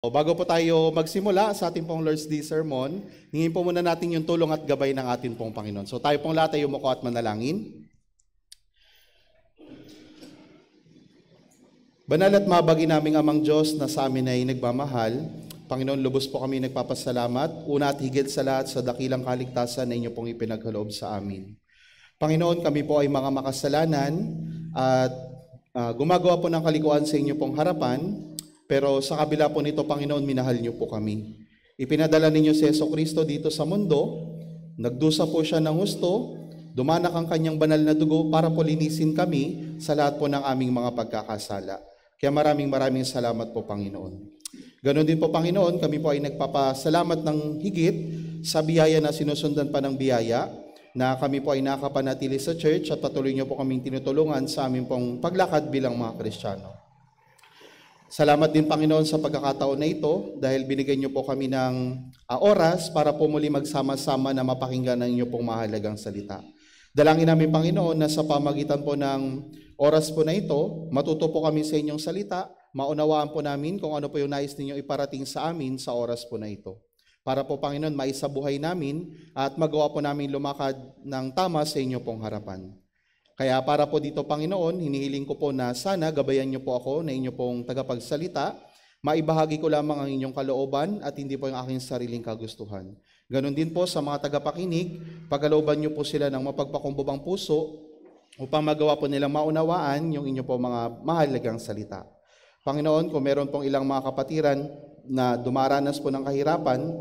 Bago po tayo magsimula sa ating pong Lord's Day Sermon, hingin po muna natin yung tulong at gabay ng ating pong Panginoon. So tayo pong lahat ay umuko at manalangin. Banal at mabagi naming Amang Diyos na sa amin ay nagmamahal, Panginoon, lubos po kami nagpapasalamat, una at higit sa lahat sa dakilang kaligtasan na inyo pong ipinagkaloob sa amin. Panginoon, kami po ay mga makasalanan at gumagawa po ng kalikuan sa inyo pong harapan. Pero sa kabila po nito, Panginoon, minahal niyo po kami. Ipinadala ninyo si Jesucristo dito sa mundo, nagdusa po siya ng husto, dumanak ang kanyang banal na dugo para po linisin kami sa lahat po ng aming mga pagkakasala. Kaya maraming salamat po, Panginoon. Ganon din po, Panginoon, kami po ay nagpapasalamat ng higit sa biyaya na sinusundan pa ng biyaya, na kami po ay nakapanatili sa church at patuloy niyo po kaming tinutulungan sa aming pong paglakad bilang mga Kristiyano. Salamat din, Panginoon, sa pagkakataon na ito dahil binigyan niyo po kami ng oras para po muli magsama-sama na mapakinggan ng inyo pong mahalagang salita. Dalangin namin, Panginoon, na sa pamagitan po ng oras po na ito, matuto po kami sa inyong salita, maunawaan po namin kung ano po yung nais ninyo iparating sa amin sa oras po na ito. Para po, Panginoon, maisabuhay namin at magawa po namin lumakad ng tama sa inyo pong harapan. Kaya para po dito, Panginoon, hinihiling ko po na sana gabayan niyo po ako na inyo pong tagapagsalita, maibahagi ko lamang ang inyong kalooban at hindi po yung aking sariling kagustuhan. Ganon din po sa mga tagapakinig, pagkalooban niyo po sila ng mapagpakumbubang puso upang magawa po nilang maunawaan yung inyo po mga mahalagang salita. Panginoon, kung meron pong ilang mga kapatiran na dumaranas po ng kahirapan,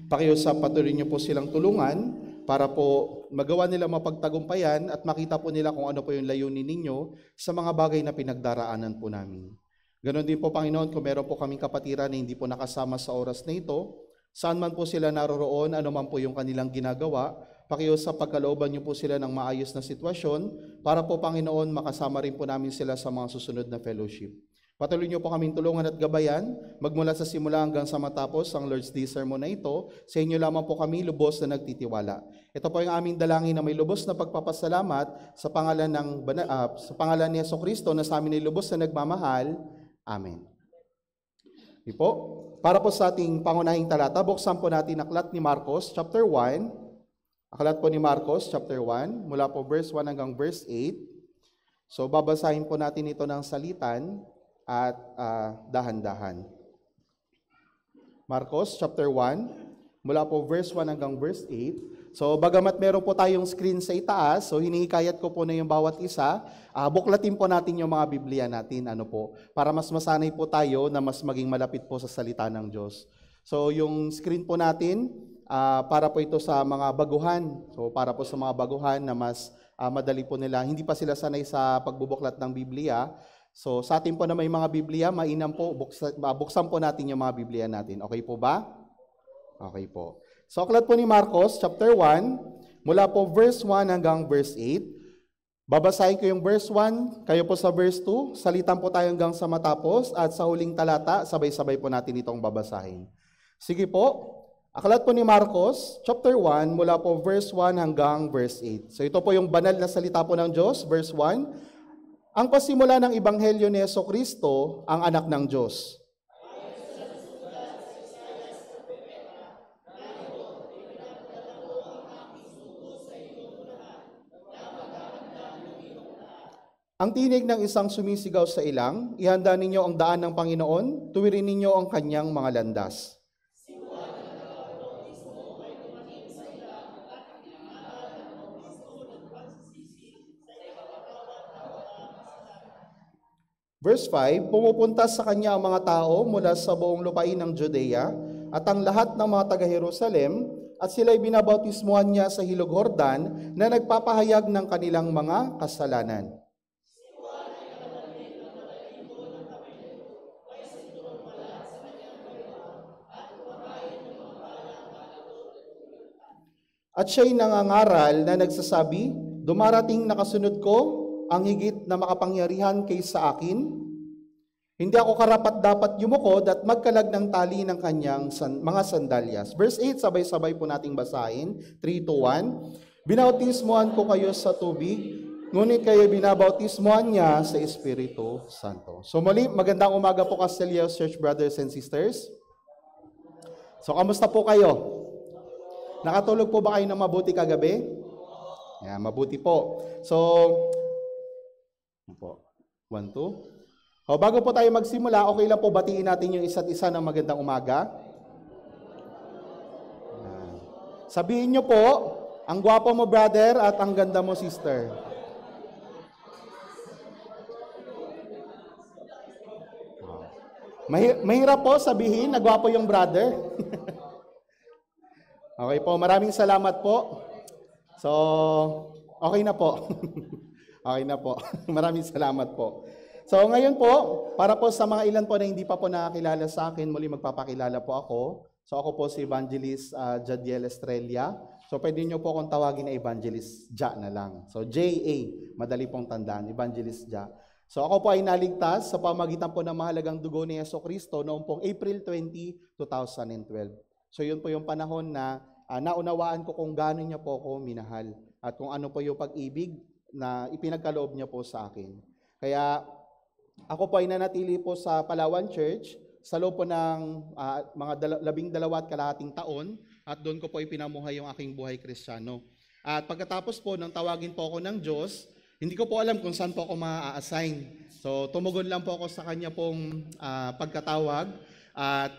pakiusap patuloy niyo po silang tulungan para po magawa nila mapagtagumpayan at makita po nila kung ano po yung layunin ninyo sa mga bagay na pinagdaraanan po namin. Ganon din po, Panginoon, kung meron po kaming kapatiran na hindi po nakasama sa oras na ito, saan man po sila naroroon, ano man po yung kanilang ginagawa, pakiusap pagkalooban niyo po sila ng maayos na sitwasyon para po, Panginoon, makasama rin po namin sila sa mga susunod na fellowship. Patuloy niyo po kaming tulungan at gabayan, magmula sa simula hanggang sa matapos ang Lord's Day Sermon na ito. Sa inyo lamang po kami lubos na nagtitiwala. Ito po yung aming dalangin na may lubos na pagpapasalamat sa pangalan ni Jesucristo na sa amin ay lubos na nagmamahal. Amen. Po, para po sa ating pangunahing talata, buksan po natin aklat ni Marcos, chapter 1. Aklat po ni Marcos, chapter 1, mula po verse 1 hanggang verse 8. So, babasahin po natin ito ng salitan at dahan-dahan. Marcos chapter 1, mula po verse 1 hanggang verse 8. So bagamat meron po tayong screen sa itaas, so hinihikayat ko po na yung bawat isa, buklatin po natin yung mga Biblia natin, para mas masanay po tayo na mas maging malapit po sa salita ng Diyos. So yung screen po natin, para po ito sa mga baguhan. So para po sa mga baguhan na mas madali po nila, hindi pa sila sanay sa pagbubuklat ng Biblia. So sa atin po na may mga Biblia, mainam po, buksan po natin yung mga Biblia natin. Okay po ba? Okay po. So aklat po ni Marcos, chapter 1, mula po verse 1 hanggang verse 8. Babasahin ko yung verse 1, kayo po sa verse 2, salitan po tayo hanggang sa matapos, at sa huling talata, sabay-sabay po natin itong babasahin. Sige po, aklat po ni Marcos, chapter 1, mula po verse 1 hanggang verse 8. So ito po yung banal na salita po ng Diyos, verse 1. Ang pasimula ng Ebanghelyo ni Jesucristo, ang anak ng Diyos. Ang tinig ng isang sumisigaw sa ilang, ihanda ninyo ang daan ng Panginoon, tuwirin ninyo ang kanyang mga landas. Verse 5, pumupunta sa kanya ang mga tao mula sa buong lupain ng Judea at ang lahat ng mga taga-Jerusalem, at sila'y binabautismuhan niya sa Hilog Jordan na nagpapahayag ng kanilang mga kasalanan. At siya'y nangangaral na nagsasabi, dumarating na kasunod ko ang higit na makapangyarihan kaysa akin. Hindi ako karapat-dapat yumukod at magkalag ng tali ng kanyang mga sandalyas. Verse 8, sabay-sabay po nating basahin. 3, 2, 1. Binautismuhan ko kayo sa tubig Ngunit kayo binabautismohan niya sa Espiritu Santo. So muli, magandang umaga po Castelios Church brothers and sisters. So kamusta po kayo? Nakatulog po ba kayo ng mabuti kagabi? Yeah, mabuti po. So, 1, 2. Bago po tayo magsimula, okay lang po batiin natin yung isa't isa ng magandang umaga. Sabihin nyo po, ang gwapo mo brother at ang ganda mo sister. Mahirap po sabihin na gwapo yung brother. Okay po, maraming salamat po. So, okay na po. Okay na po. Maraming salamat po. So, ngayon po, para po sa mga ilan po na hindi pa po nakakilala sa akin, muli magpapakilala po ako. So, ako po si Evangelist Jadiel Estrella. So, pwede nyo po akong tawagin na Evangelist Ja na lang. So, J.A. Madali pong tandaan, Evangelist Ja. So ako po ay naligtas sa pamagitan po ng mahalagang dugo ni Jesucristo noong pong April 20, 2012. So yun po yung panahon na naunawaan ko kung gaano niya po ako minahal at kung ano po yung pag-ibig na ipinagkaloob niya po sa akin. Kaya ako po ay nanatili po sa Palawan Church sa loob po ng mga 12 taon at doon ko po ipinamuhay yung aking buhay Kristiyano. At pagkatapos po nang tawagin po ako ng Diyos, hindi ko po alam kung saan po ako ma-assign. So, tumugon lang po ako sa kanya pong pagkatawag at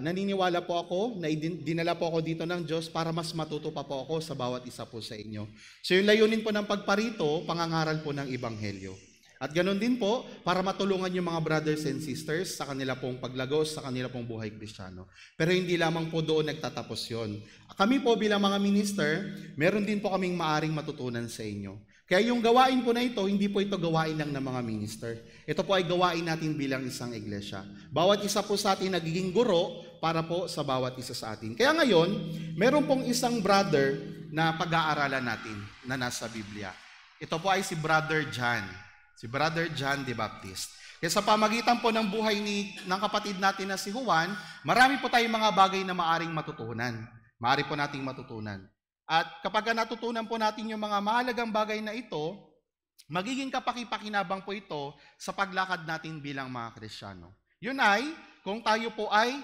naniniwala po ako na dinala po ako dito ng Diyos para mas matuto pa po ako sa bawat isa po sa inyo. So, yung layunin po ng pagparito, pangangaral po ng Ebanghelyo. At ganoon din po, para matulungan yung mga brothers and sisters sa kanila pong paglagos, sa kanila pong buhay Kristiyano. Pero hindi lamang po doon nagtatapos yon. Kami po bilang mga minister, meron din po kaming maaring matutunan sa inyo. Kaya yung gawain po na ito, hindi po ito gawain lang ng mga minister. Ito po ay gawain natin bilang isang iglesia. Bawat isa po sa atin nagiging guro para po sa bawat isa sa atin. Kaya ngayon, meron pong isang brother na pag-aaralan natin na nasa Biblia. Ito po ay si Brother John. Si Brother John the Baptist. Kaya sa pamagitan po ng buhay ng kapatid natin na si Juan, marami po tayong mga bagay na maaring matutunan. Maari po nating matutunan. At kapag natutunan po natin yung mga mahalagang bagay na ito, magiging kapaki-pakinabang po ito sa paglakad natin bilang mga Kristiyano. Yun ay, kung tayo po ay,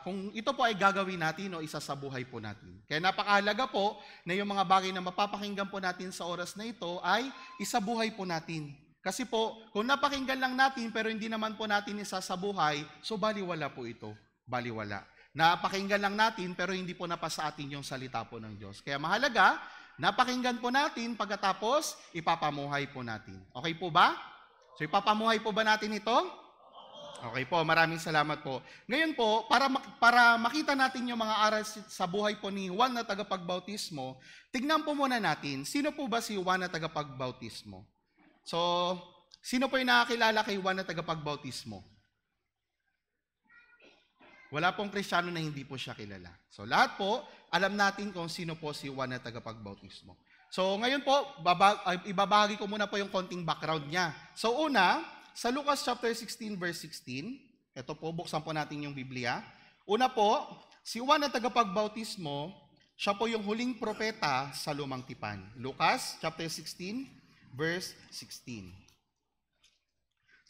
kung ito po ay gagawin natin o isa sa buhay po natin. Kaya napakahalaga po na yung mga bagay na mapapakinggan po natin sa oras na ito ay isabuhay po natin. Kasi po, kung napakinggan lang natin pero hindi naman po natin isa sa buhay, so baliwala po ito. Baliwala. Napakinggan lang natin pero hindi po napasa atin yung salita po ng Diyos. Kaya mahalaga, napakinggan po natin pagkatapos ipapamuhay po natin. Okay po ba? So ipapamuhay po ba natin ito? Okay po, maraming salamat po. Ngayon po, para makita natin yung mga aral sa buhay po ni Juan na tagapagbautismo, tignan po muna natin, sino po ba si Juan na tagapagbautismo? So, sino po yung nakakilala kay Juan na tagapagbautismo? Wala pong Kristiyano na hindi po siya kilala. So, lahat po, alam natin kung sino po si Juan na tagapagbautismo. So, ngayon po, ibabahagi ko muna po yung konting background niya. So, una, sa Lucas chapter 16 verse 16, ito po, buksan po natin yung Biblia. Una po, si Juan na tagapagbautismo, siya po yung huling propeta sa Lumang Tipan. Lucas chapter 16 verse 16.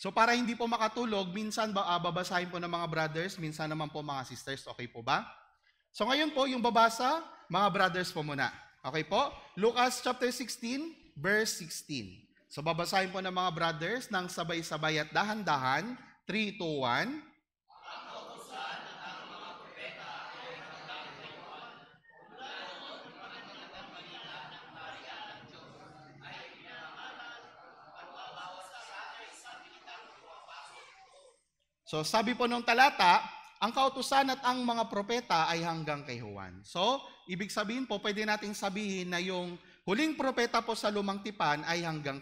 So para hindi po makatulog, minsan babasahin po ng mga brothers, minsan naman po mga sisters, okay po ba? So ngayon po, yung babasa, mga brothers po muna. Okay po? Lucas chapter 16 verse 16. So babasahin po ng mga brothers ng sabay-sabay at dahan-dahan. 3, 2, 1. So sabi po nung talata, ang kautusan at ang mga propeta ay hanggang kay Juan. So, ibig sabihin po, pwede nating sabihin na yung huling propeta po sa Lumang Tipan ay hanggang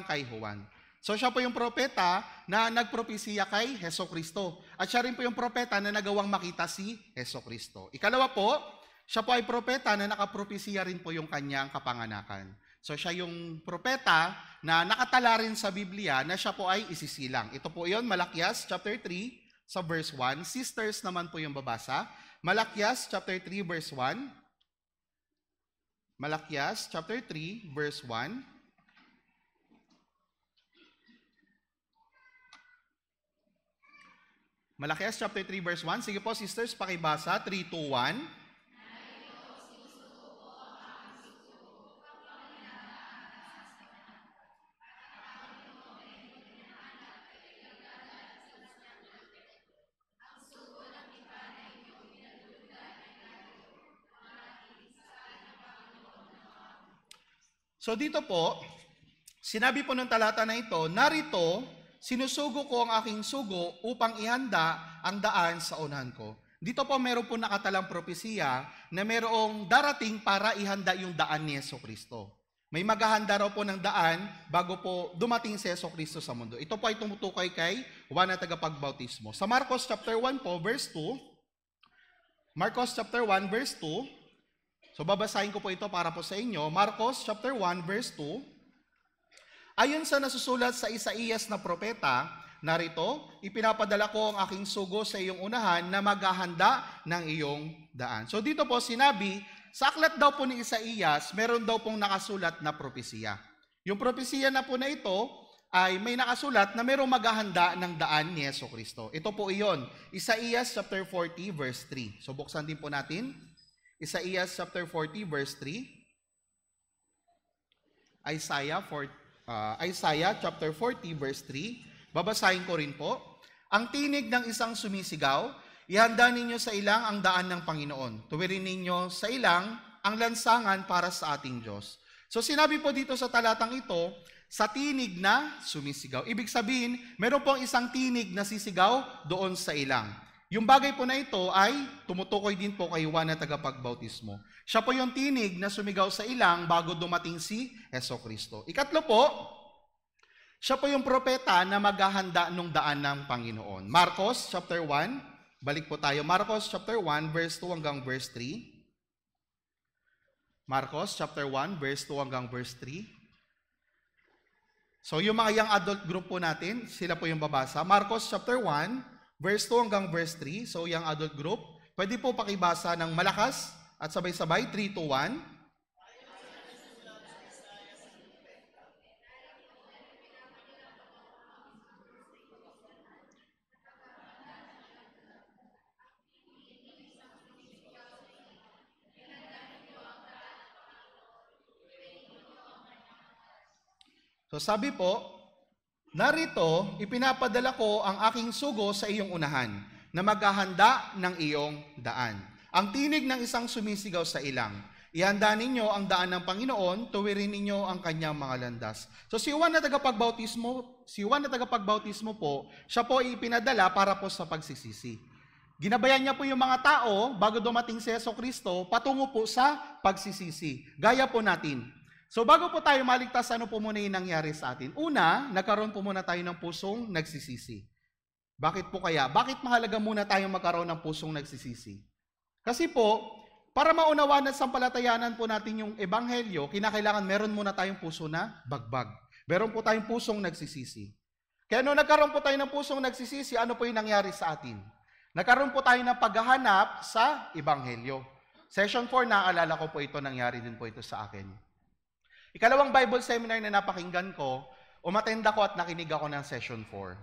kay Juan. So siya po yung propeta na nagpropesiya kay Jesucristo. At siya rin po yung propeta na nagawang makita si Jesucristo. Ikalawa po, siya po ay propeta na nakapropesiya rin po yung kanyang kapanganakan. So siya yung propeta na nakatala rin sa Biblia na siya po ay isisilang. Ito po yon, Malakias chapter 3 sa verse 1. Sisters naman po yung babasa. Malakias chapter 3 verse 1. Malakias chapter 3 verse 1. Malakias chapter 3 verse 1. Sige po sisters, pakibasa. 3, 2, 1. So dito po, sinabi po ng talata na ito, narito, sinusugo ko ang aking sugo upang ihanda ang daan sa unahan ko. Dito po meron po nakatalang propesiya na merong darating para ihanda yung daan ni Jesucristo. May maghahanda raw po ng daan bago po dumating si Jesucristo sa mundo. Ito po ay tumutukoy kay Juan na tagapagbautismo. Sa Marcos chapter 1 po, verse 2, Marcos chapter 1 verse 2, so babasahin ko po ito para po sa inyo. Marcos chapter 1 verse 2. Ayon sa nasusulat sa Isaías na propeta, narito, ipinapadala ko ang aking sugo sa iyong unahan na maghahanda ng iyong daan. So dito po sinabi, sa aklat daw po ni Isaías, meron daw pong nakasulat na propesiya. Yung propesiya na po na ito ay may nakasulat na merong maghahanda ng daan ni Jesucristo. Ito po iyon, Isaías chapter 40 verse 3. So buksan din po natin. Isaías chapter 40 verse 3. Isaiah chapter 40 verse 3. Babasahin ko rin po. Ang tinig ng isang sumisigaw, ihanda ninyo sa ilang ang daan ng Panginoon. Tuwirin ninyo sa ilang ang lansangan para sa ating Diyos. So sinabi po dito sa talatang ito, sa tinig na sumisigaw. Ibig sabihin, meron pong isang tinig na sisigaw doon sa ilang. Yung bagay po na ito ay tumutukoy din po kay Juan na tagapagbautismo. Siya po yung tinig na sumigaw sa ilang bago dumating si Jesucristo. Ikatlo po, siya po yung propeta na maghahanda nung daan ng Panginoon. Marcos chapter 1, balik po tayo. Marcos chapter 1 verse 2 hanggang verse 3. Marcos chapter 1 verse 2 hanggang verse 3. So yung mga young adult group po natin, sila po yung babasa. Marcos chapter 1 verse 2 hanggang verse 3, so young adult group, pwede po pakibasa ng malakas at sabay-sabay, 3, 2, 1. So sabi po, narito, ipinapadala ko ang aking sugo sa iyong unahan, na maghahanda ng iyong daan. Ang tinig ng isang sumisigaw sa ilang, ihanda ninyo ang daan ng Panginoon, tuwirin ninyo ang kanyang mga landas. So si Juan na tagapagbautismo po, siya po ipinadala para po sa pagsisisi. Ginabayan niya po yung mga tao bago dumating si Jesucristo patungo po sa pagsisisi. Gaya po natin. So bago po tayo maligtas, ano po muna yung nangyari sa atin? Una, nagkaroon po muna tayo ng pusong nagsisisi. Bakit po kaya? Bakit mahalaga muna tayong magkaroon ng pusong nagsisisi? Kasi po, para maunawan at sampalatayanan po natin yung ebanghelyo, kinakailangan meron muna tayong puso na bagbag. Meron po tayong pusong nagsisisi. Kaya nung nagkaroon po tayo ng pusong nagsisisi, ano po yung nangyari sa atin? Nagkaroon po tayo ng paghahanap sa ebanghelyo. Session 4, naalala ko po ito, nangyari din po ito sa akin. Ikalawang Bible seminar na napakinggan ko, umattend ako at nakinig ako ng session 4.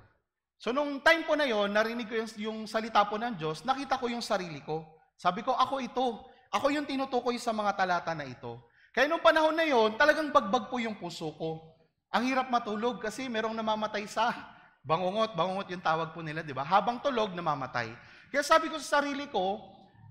So nung time po na yon, narinig ko yung salita po ng Diyos, nakita ko yung sarili ko. Sabi ko, ako ito. Ako yung tinutukoy sa mga talata na ito. Kaya nung panahon na yon, talagang bagbag po yung puso ko. Ang hirap matulog kasi merong namamatay sa bangungot. Bangungot yung tawag po nila, di ba? Habang tulog, namamatay. Kaya sabi ko sa sarili ko,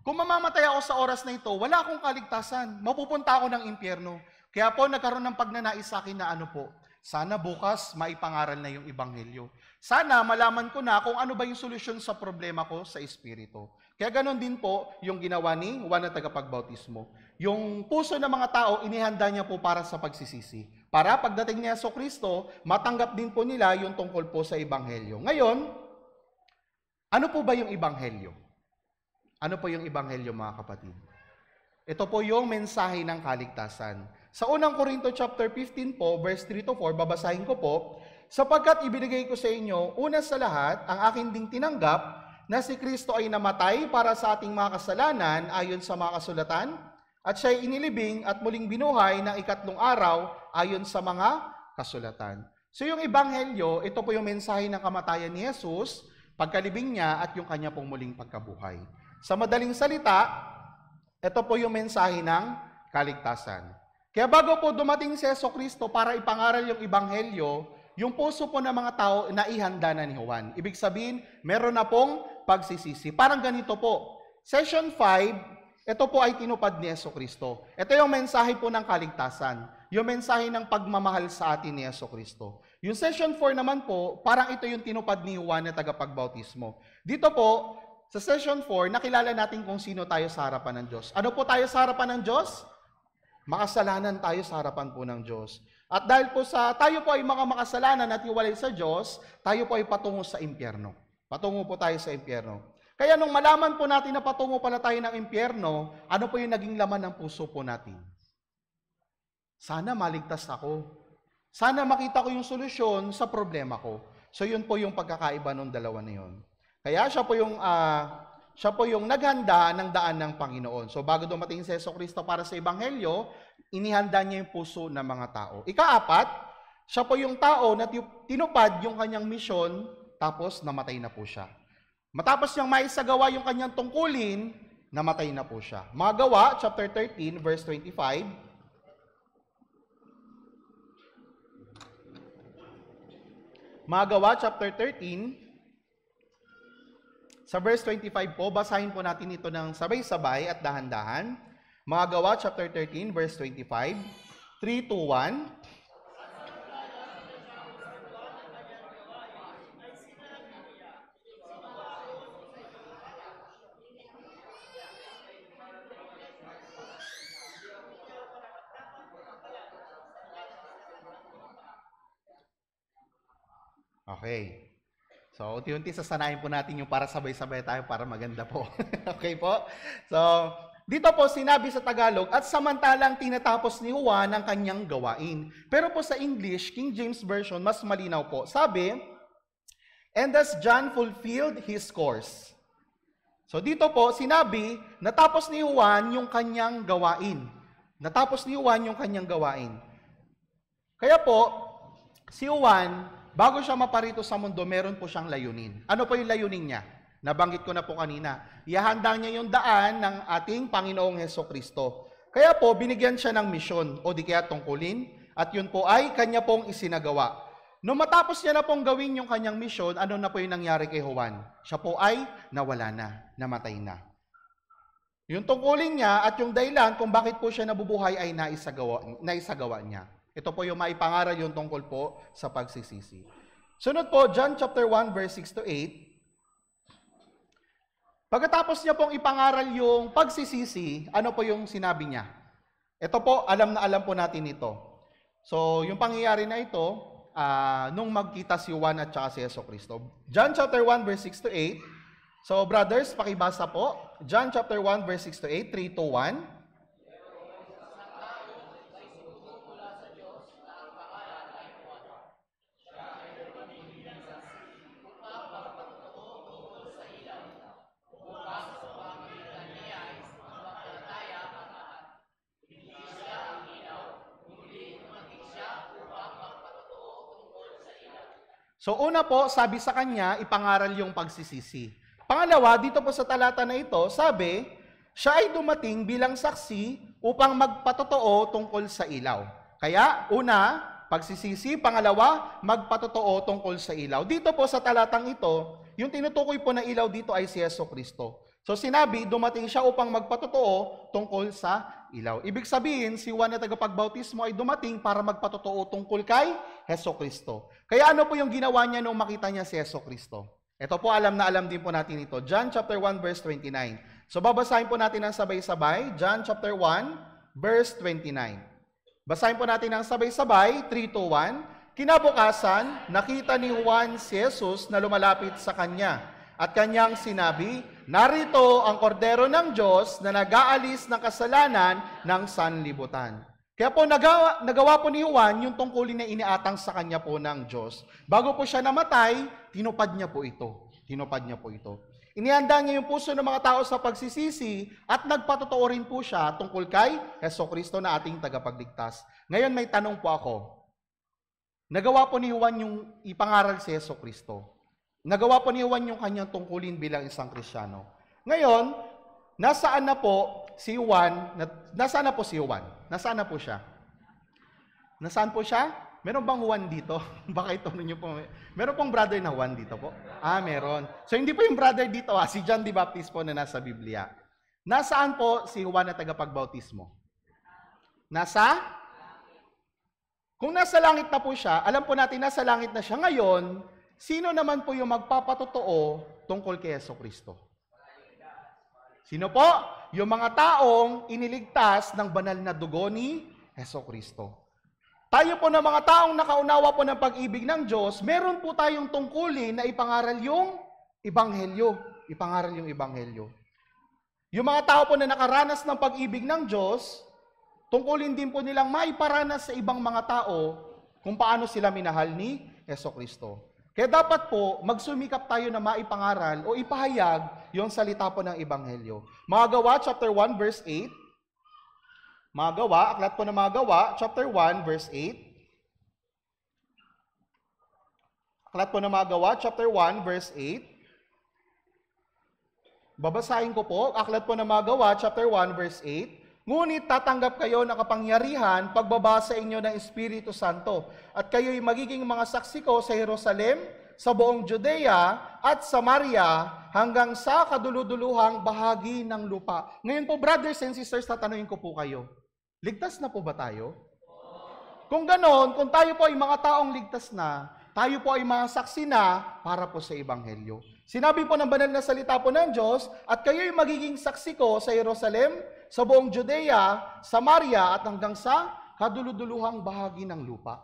kung mamamatay ako sa oras na ito, wala akong kaligtasan. Mapupunta ako ng impyerno. Kaya po nagkaroon ng pagnanais sa akin na ano po, sana bukas maipangaral na yung ebanghelyo. Sana malaman ko na kung ano ba yung solusyon sa problema ko sa espiritu. Kaya ganoon din po yung ginawa ni Juan na tagapagbautismo. Yung puso ng mga tao, inihanda niya po para sa pagsisisi. Para pagdating ni Jesucristo, matanggap din po nila yung tungkol po sa ebanghelyo. Ngayon, ano po ba yung ebanghelyo? Ano po yung ebanghelyo mga kapatid? Ito po yung mensahe ng kaligtasan. Sa unang Korinto chapter 15 po, verse 3 to 4, babasahin ko po, sapagkat ibinigay ko sa inyo, una sa lahat, ang aking ding tinanggap, na si Kristo ay namatay para sa ating mga kasalanan ayon sa mga kasulatan, at siya ay inilibing at muling binuhay ng ikatlong araw ayon sa mga kasulatan. So yung ebanghelyo, ito po yung mensahe ng kamatayan ni Jesus, pagkalibing niya at yung kanya pong muling pagkabuhay. Sa madaling salita, ito po yung mensahe ng kaligtasan. Kaya bago po dumating si Jesucristo para ipangaral yung ebanghelyo, yung puso po ng mga tao na ihanda na ni Juan. Ibig sabihin, meron na pong pagsisisi. Parang ganito po. Session 5, ito po ay tinupad ni Jesucristo. Ito yung mensahe po ng kaligtasan. Yung mensahe ng pagmamahal sa atin ni Jesucristo. Yung session 4 naman po, parang ito yung tinupad ni Juan na tagapagbautismo. Dito po, sa session 4, nakilala natin kung sino tayo sa harapan ng Diyos. Ano po tayo sa harapan ng Diyos? Makasalanan tayo sa harapan po ng Diyos. At dahil po tayo po ay mga makasalanan at hiwalay sa Diyos, tayo po ay patungo sa impyerno. Patungo po tayo sa impyerno. Kaya nung malaman po natin na patungo pala tayo ng impyerno, ano po yung naging laman ng puso po natin? Sana maligtas ako. Sana makita ko yung solusyon sa problema ko. So yun po yung pagkakaiba ng dalawa na yun. Kaya siya po yung naghanda ng daan ng Panginoon. So bago dumating si Jesucristo para sa ebanghelyo, inihanda niya yung puso ng mga tao. Ika-4, siya po yung tao na tinupad yung kanyang misyon, tapos namatay na po siya. Matapos niyang maisagawa yung kanyang tungkulin, namatay na po siya. Mga Gawa, chapter 13, verse 25. Mga Gawa, chapter 13, sa verse 25 po, basahin po natin ito ng sabay-sabay at dahan-dahan. Mga Gawa, chapter 13, verse 25, 3, 2, 1. Okay. So, unti-unti sasanayin po natin yung para sabay-sabay tayo para maganda po. Okay po? So, dito po sinabi sa Tagalog, at samantalang tinatapos ni Juan ang kanyang gawain. Pero po sa English, King James Version, mas malinaw po. Sabi, and as John fulfilled his course. So, dito po sinabi, natapos ni Juan yung kanyang gawain. Natapos ni Juan yung kanyang gawain. Kaya po, si Juan, bago siya maparito sa mundo, meron po siyang layunin. Ano po yung layunin niya? Nabanggit ko na po kanina. Ihahanda niya yung daan ng ating Panginoong Hesukristo. Kaya po, binigyan siya ng misyon o di kaya tungkulin at yun po ay kanya pong isinagawa. Nung matapos niya na pong gawin yung kanyang misyon, ano na po yung nangyari kay Juan? Siya po ay nawala na, namatay na. Yung tungkulin niya at yung dahilan kung bakit po siya nabubuhay ay naisagawa niya. Ito po yung maipangaral yung tungkol po sa pagsisisi. Sunod po, John chapter 1, verse 6 to 8. Pagkatapos niya pong ipangaral yung pagsisisi, ano po yung sinabi niya? Ito po, alam na alam po natin ito. So, yung pangyayari na ito, nung magkita si Juan at saka si Jesucristo. John chapter 1, verse 6 to 8. So, brothers, pakibasa po. John chapter 1, verse 6 to 8, 3 to 1. So una po, sabi sa kanya, ipangaral yung pagsisisi. Pangalawa, dito po sa talata na ito, sabi, siya ay dumating bilang saksi upang magpatotoo tungkol sa ilaw. Kaya, una, pagsisisi. Pangalawa, magpatotoo tungkol sa ilaw. Dito po sa talatang ito, yung tinutukoy po na ilaw dito ay si Jesucristo. So sinabi, dumating siya upang magpatotoo tungkol sa ilaw. Ibig sabihin, si Juan na tagapagbautismo ay dumating para magpatotoo tungkol kay Jesucristo. Kaya ano po yung ginawa niya nung makita niya si Jesucristo? Ito po, alam na alam din po natin ito. John chapter 1, verse 29. So babasahin po natin ng sabay-sabay. John chapter 1, verse 29. Basahin po natin ng sabay-sabay, 3, 2, 1. Kinabukasan, nakita ni Juan si Jesus na lumalapit sa kanya. At kanyang sinabi, narito ang kordero ng Diyos na nag-aalis ng kasalanan ng sanlibutan. Kaya po nagawa po ni Juan yung tungkulin na iniatang sa kanya po ng Diyos. Bago po siya namatay, tinupad niya po ito. Tinupad niya po ito. Inihanda niya yung puso ng mga tao sa pagsisisi at nagpatotoo rin po siya tungkol kay Jesucristo na ating tagapagligtas. Ngayon may tanong po ako. Nagawa po ni Juan yung ipangaral si Jesucristo. Nagawa po ni Juan yung kanyang tungkulin bilang isang Kristiyano. Ngayon, nasaan na po si Juan? Nasaan na po si Juan? Nasaan na po siya? Nasaan po siya? Meron bang Juan dito? Baka ito ninyo po. Meron pong brother na Juan dito po? Meron. So hindi po yung brother dito si John the Baptist po na nasa Biblia. Nasaan po si Juan na tagapagbautismo? Kung nasa langit na po siya, alam po natin nasa langit na siya ngayon, sino naman po yung magpapatotoo tungkol kay Jesucristo? Sino po? Yung mga taong iniligtas ng banal na dugo ni Jesucristo. Tayo po na mga taong nakaunawa po ng pag-ibig ng Diyos, meron po tayong tungkulin na ipangaral yung Ebanghelyo. Ipangaral yung Ebanghelyo. Yung mga tao po na nakaranas ng pag-ibig ng Diyos, tungkulin din po nilang maiparanas sa ibang mga tao kung paano sila minahal ni Jesucristo. Kaya dapat po, magsumikap tayo na maipangaral o ipahayag yung salita po ng Ebanghelyo. Mga Gawa, chapter 1, verse 8. Mga Gawa, aklat po ng Mga Gawa, chapter 1, verse 8. Aklat po ng Mga Gawa, chapter 1, verse 8. Babasahin ko po, aklat po ng Mga Gawa, chapter 1, verse 8. Ngunit tatanggap kayo ng kapangyarihan pagbaba sa inyo ng Espiritu Santo, at kayo'y magiging mga saksi ko sa Jerusalem, sa buong Judea at Samaria, hanggang sa kaduluduluhang bahagi ng lupa. Ngayon po, brothers and sisters, tatanungin ko po kayo, ligtas na po ba tayo? Kung ganon, kung tayo po ay mga taong ligtas na, tayo po ay mga saksi na para po sa Ebanghelyo. Sinabi po ng banal na salita po ng Diyos, at kayo'y magiging saksi ko sa Jerusalem, sa buong Judea, Samaria, at hanggang sa kaduluduluhang bahagi ng lupa.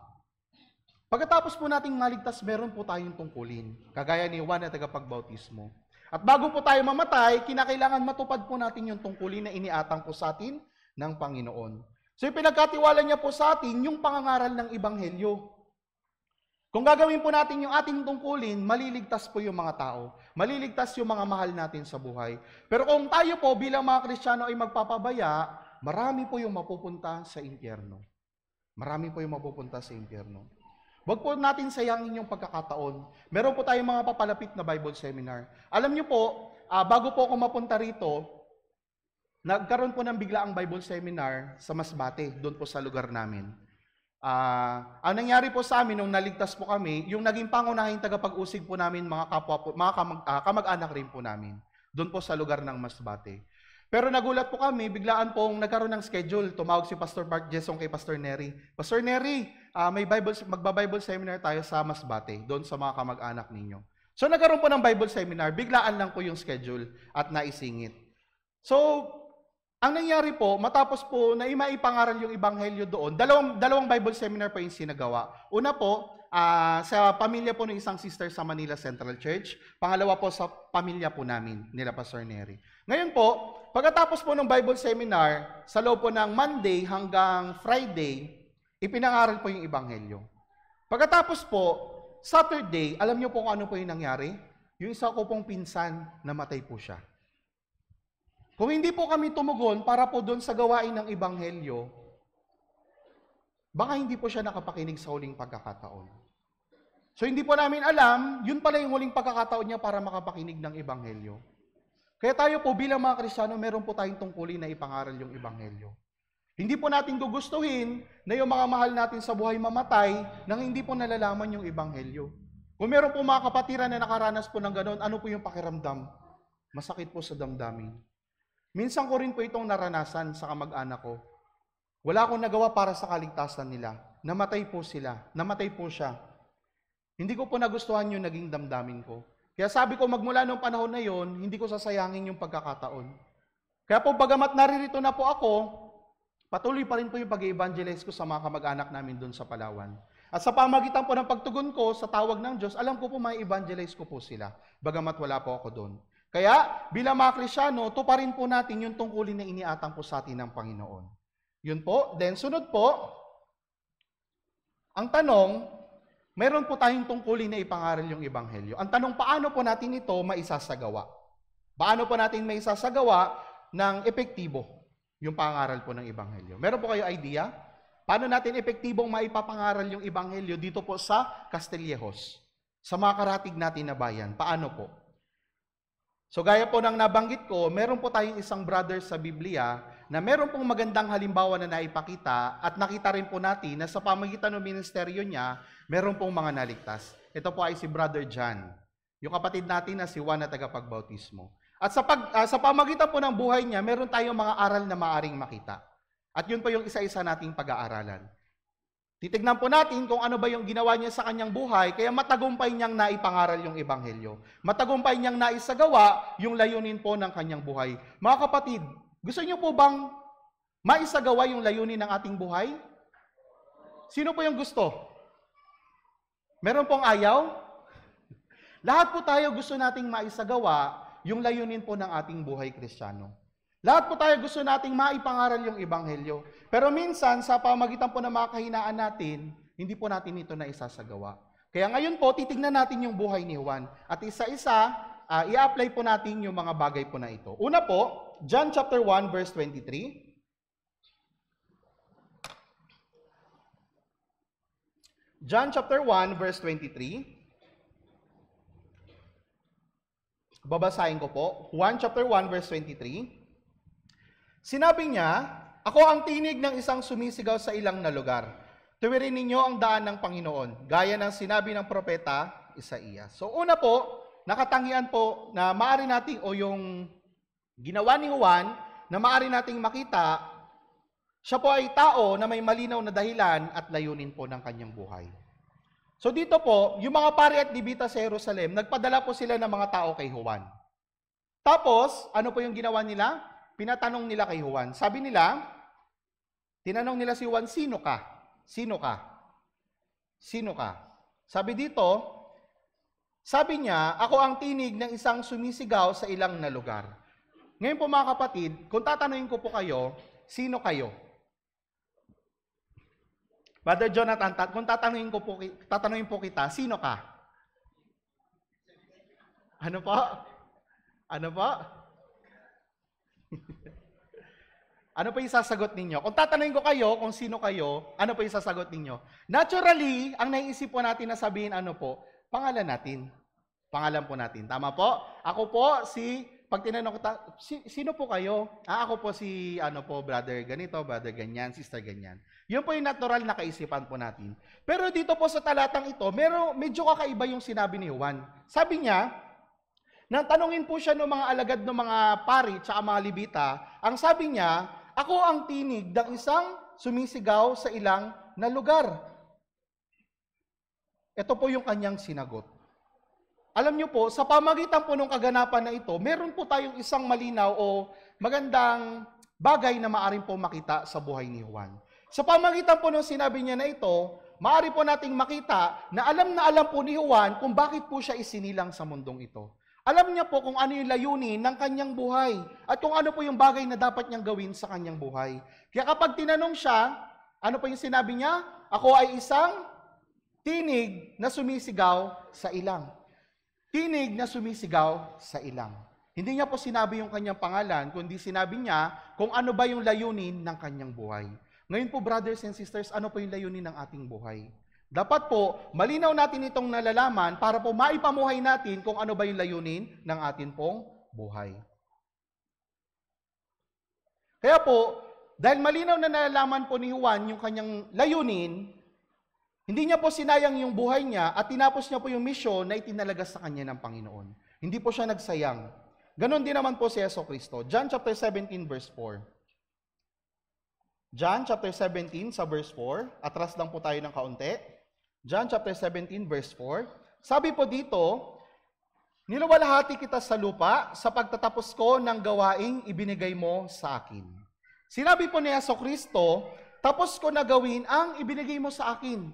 Pagkatapos po nating maligtas, meron po tayong tungkulin, kagaya ni Juan na tagapagbautismo. At bago po tayo mamatay, kinakailangan matupad po natin yung tungkulin na iniatang po sa atin ng Panginoon. So yung pinagkatiwala niya po sa atin, yung pangangaral ng Ebanghelyo. Kung gagawin po natin yung ating tungkulin, maliligtas po yung mga tao. Maliligtas yung mga mahal natin sa buhay. Pero kung tayo po bilang mga Kristiyano ay magpapabaya, marami po yung mapupunta sa impyerno. Marami po yung mapupunta sa impyerno. Huwag po natin sayangin yung pagkakataon. Meron po tayong mga papalapit na Bible seminar. Alam niyo po, bago po ako mapunta rito, nagkaroon po ng biglaang Bible seminar sa Masbate, doon po sa lugar namin. Ang nangyari po sa amin nung naligtas po kami, yung naging pangunahing tagapag-usig po namin, mga kapwa po, kamag-anak rin po namin, doon po sa lugar ng Masbate. Pero nagulat po kami, biglaan pong nagkaroon ng schedule. Tumawag si Pastor Mark Jesong kay Pastor Nery. Pastor Nery, magba-Bible seminar tayo sa Masbate, doon sa mga kamag-anak ninyo. So nagkaroon po ng Bible seminar, biglaan lang po yung schedule at naisingit. So, ang nangyari po, matapos po na maipangaral yung Ebanghelyo doon, dalawang Bible seminar po yung sinagawa. Una po, sa pamilya po ng isang sister sa Manila Central Church. Pangalawa po sa pamilya po namin, nila Pastor Nery. Ngayon po, pagkatapos po ng Bible seminar, sa loob po ng Monday hanggang Friday, ipinangaral po yung Ebanghelyo. Pagkatapos po, Saturday, alam niyo po kung ano po yung nangyari? Yung isa ko pong pinsan, namatay po siya. Kung hindi po kami tumugon para po doon sa gawain ng Ebanghelyo, baka hindi po siya nakapakinig sa huling pagkakataon. So hindi po namin alam, yun pala yung huling pagkakataon niya para makapakinig ng Ebanghelyo. Kaya tayo po bilang mga Kristiyano, meron po tayong tungkulin na ipangaral yung Ebanghelyo. Hindi po natin gugustuhin na yung mga mahal natin sa buhay mamatay nang hindi po nalalaman yung Ebanghelyo. Kung meron po mga kapatiran na nakaranas po ng ganoon, ano po yung pakiramdam? Masakit po sa damdamin. Minsan ko rin po itong naranasan sa kamag-anak ko. Wala akong nagawa para sa kaligtasan nila. Namatay po sila. Namatay po siya. Hindi ko po nagustuhan yung naging damdamin ko. Kaya sabi ko, magmula noong panahon na yon, hindi ko sasayangin yung pagkakataon. Kaya po, bagamat naririto na po ako, patuloy pa rin po yung pag-evangelize ko sa mga kamag-anak namin doon sa Palawan. At sa pamagitan po ng pagtugon ko sa tawag ng Diyos, alam ko po may evangelize ko po sila, bagamat wala po ako doon. Kaya, bilang mga Kristiyano, tuparin po natin yung tungkulin na iniatang po sa atin ng Panginoon. Yun po. Then, sunod po, ang tanong, mayroon po tayong tungkulin na ipangaral yung Ebanghelyo. Ang tanong, paano po natin ito maisasagawa? Paano po natin maisasagawa ng epektibo yung pangaral po ng Ebanghelyo? Meron po kayo idea? Paano natin epektibong maipapangaral yung Ebanghelyo dito po sa Castillejos? sa mga karatig natin na bayan. Paano po? So gaya po ng nabanggit ko, meron po tayong isang brother sa Biblia na meron pong magandang halimbawa na naipakita at nakita rin po natin na sa pamagitan ng ministeryo niya, meron pong mga naligtas. Ito po ay si Brother John, yung kapatid natin na si Juan na tagapagbautismo. At sa pamagitan po ng buhay niya, meron tayong mga aral na maaring makita. At yun po yung isa-isa nating pag-aaralan. Titignan po natin kung ano ba yung ginawa niya sa kanyang buhay, kaya matagumpay niyang naipangaral yung Ebanghelyo. Matagumpay niyang naisagawa yung layunin po ng kanyang buhay. Mga kapatid, gusto niyo po bang maisagawa yung layunin ng ating buhay? Sino po yung gusto? Meron pong ayaw? Lahat po tayo gusto nating maisagawa yung layunin po ng ating buhay Kristiyano. Lahat po tayo gusto nating maipangaral yung Ebanghelyo. Pero minsan, sa pamagitan po ng mga kahinaan natin, hindi po natin ito na isasagawa. Kaya ngayon po, titignan natin yung buhay ni Juan. At isa-isa, i-apply po natin yung mga bagay po na ito. Una po, John chapter 1, verse 23. John chapter 1, verse 23. Babasahin ko po. 1 chapter 1, verse 23. Sinabi niya, ako ang tinig ng isang sumisigaw sa ilang na lugar. Tuwirin ninyo ang daan ng Panginoon, gaya ng sinabi ng propeta Isaías. So una po, nakatangian po na maaari nating, o yung ginawa ni Juan, na maaari nating makita, siya po ay tao na may malinaw na dahilan at layunin po ng kanyang buhay. So dito po, yung mga pari at dibita sa Jerusalem, nagpadala po sila ng mga tao kay Juan. Tapos, ano po yung ginawa nila? Pinatanong nila kay Juan. Sabi nila, tinanong nila si Juan, sino ka? Sino ka? Sino ka? Sabi dito, sabi niya, ako ang tinig ng isang sumisigaw sa ilang na lugar. Ngayon po mga kapatid, kung tatanungin ko po kayo, sino kayo? Brother Jonathan, kung tatanungin po kita, sino ka? Ano po? Ano po? Ano po yung sasagot ninyo? Kung tatanungin ko kayo kung sino kayo, ano po yung sasagot ninyo? Naturally, ang naiisip po natin na sabihin ano po, pangalan natin. Pangalan po natin. Tama po? Ako po pag tinanong ko, sino po kayo? Ako po si, brother ganito, brother ganyan, sister ganyan. Yun po yung natural na kaisipan po natin. Pero dito po sa talatang ito, medyo kakaiba yung sinabi ni Juan. Sabi niya, nang tanungin po siya ng mga alagad ng mga pari at mga libita, ang sabi niya, ako ang tinig ng isang sumisigaw sa ilang na lugar. Ito po yung kanyang sinagot. Alam niyo po, sa pamagitan po ng kaganapan na ito, meron po tayong isang malinaw o magandang bagay na maaari po makita sa buhay ni Juan. Sa pamagitan po ng sinabi niya na ito, maaari po nating makita na alam po ni Juan kung bakit po siya isinilang sa mundong ito. Alam niya po kung ano yung layunin ng kanyang buhay at kung ano po yung bagay na dapat niyang gawin sa kanyang buhay. Kaya kapag tinanong siya, ano po yung sinabi niya? Ako ay isang tinig na sumisigaw sa ilang. Tinig na sumisigaw sa ilang. Hindi niya po sinabi yung kanyang pangalan, kundi sinabi niya kung ano ba yung layunin ng kanyang buhay. Ngayon po, brothers and sisters, ano po yung layunin ng ating buhay? Dapat po, malinaw natin itong nalalaman para po maipamuhay natin kung ano ba yung layunin ng atin pong buhay. Kaya po, dahil malinaw na nalalaman po ni Juan yung kanyang layunin, hindi niya po sinayang yung buhay niya at tinapos niya po yung misyon na itinalaga sa kanya ng Panginoon. Hindi po siya nagsayang. Ganon din naman po si Jesucristo. John chapter 17 verse 4. John chapter 17 sa verse 4. Atras lang po tayo ng kaunti. John chapter 17 verse 4. Sabi po dito, niluwalhati kita sa lupa sa pagtatapos ko ng gawaing ibinigay mo sa akin. Sinabi po ni Jesucristo, tapos ko na gawin ang ibinigay mo sa akin.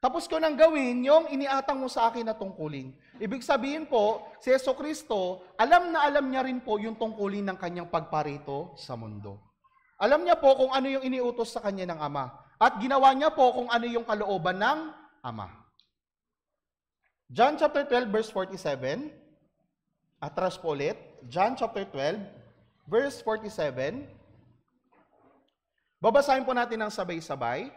Tapos ko nang gawin yung iniatang mo sa akin na tungkulin. Ibig sabihin po, si Jesucristo, alam na alam niya rin po yung tungkulin ng kanyang pagparito sa mundo. Alam niya po kung ano yung iniutos sa kanya ng Ama. At ginawa niya po kung ano yung kalooban ng Ama. John chapter 12 verse 47. Atras po ulit. John chapter 12 verse 47. Babasahin po natin ng sabay-sabay.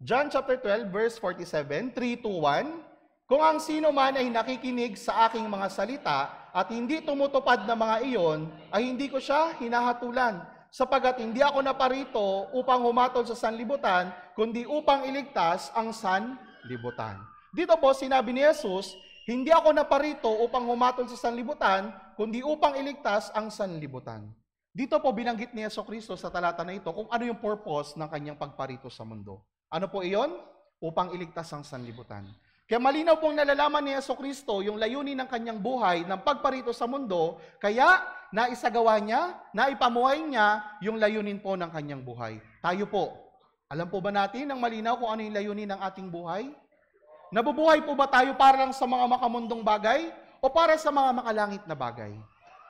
John chapter 12 verse 47, 3, 2, 1. Kung ang sino man ay nakikinig sa aking mga salita at hindi tumutupad ng mga iyon, ay hindi ko siya hinahatulan, sapagat hindi ako naparito upang humatol sa sanlibutan, kundi upang iligtas ang sanlibutan. Dito po sinabi ni Jesus, hindi ako naparito upang humatol sa sanlibutan, kundi upang iligtas ang sanlibutan. Dito po binanggit ni Jesucristo sa talata na ito kung ano yung purpose ng kanyang pagparito sa mundo. Ano po iyon? Upang iligtas ang sanlibutan. Kaya malinaw pong nalalaman ni Jesucristo yung layunin ng kanyang buhay ng pagparito sa mundo, kaya naisagawa niya, naipamuhay niya yung layunin po ng kanyang buhay. Tayo po, alam po ba natin ng malinaw kung ano yung layunin ng ating buhay? Nabubuhay po ba tayo para lang sa mga makamundong bagay o para sa mga makalangit na bagay?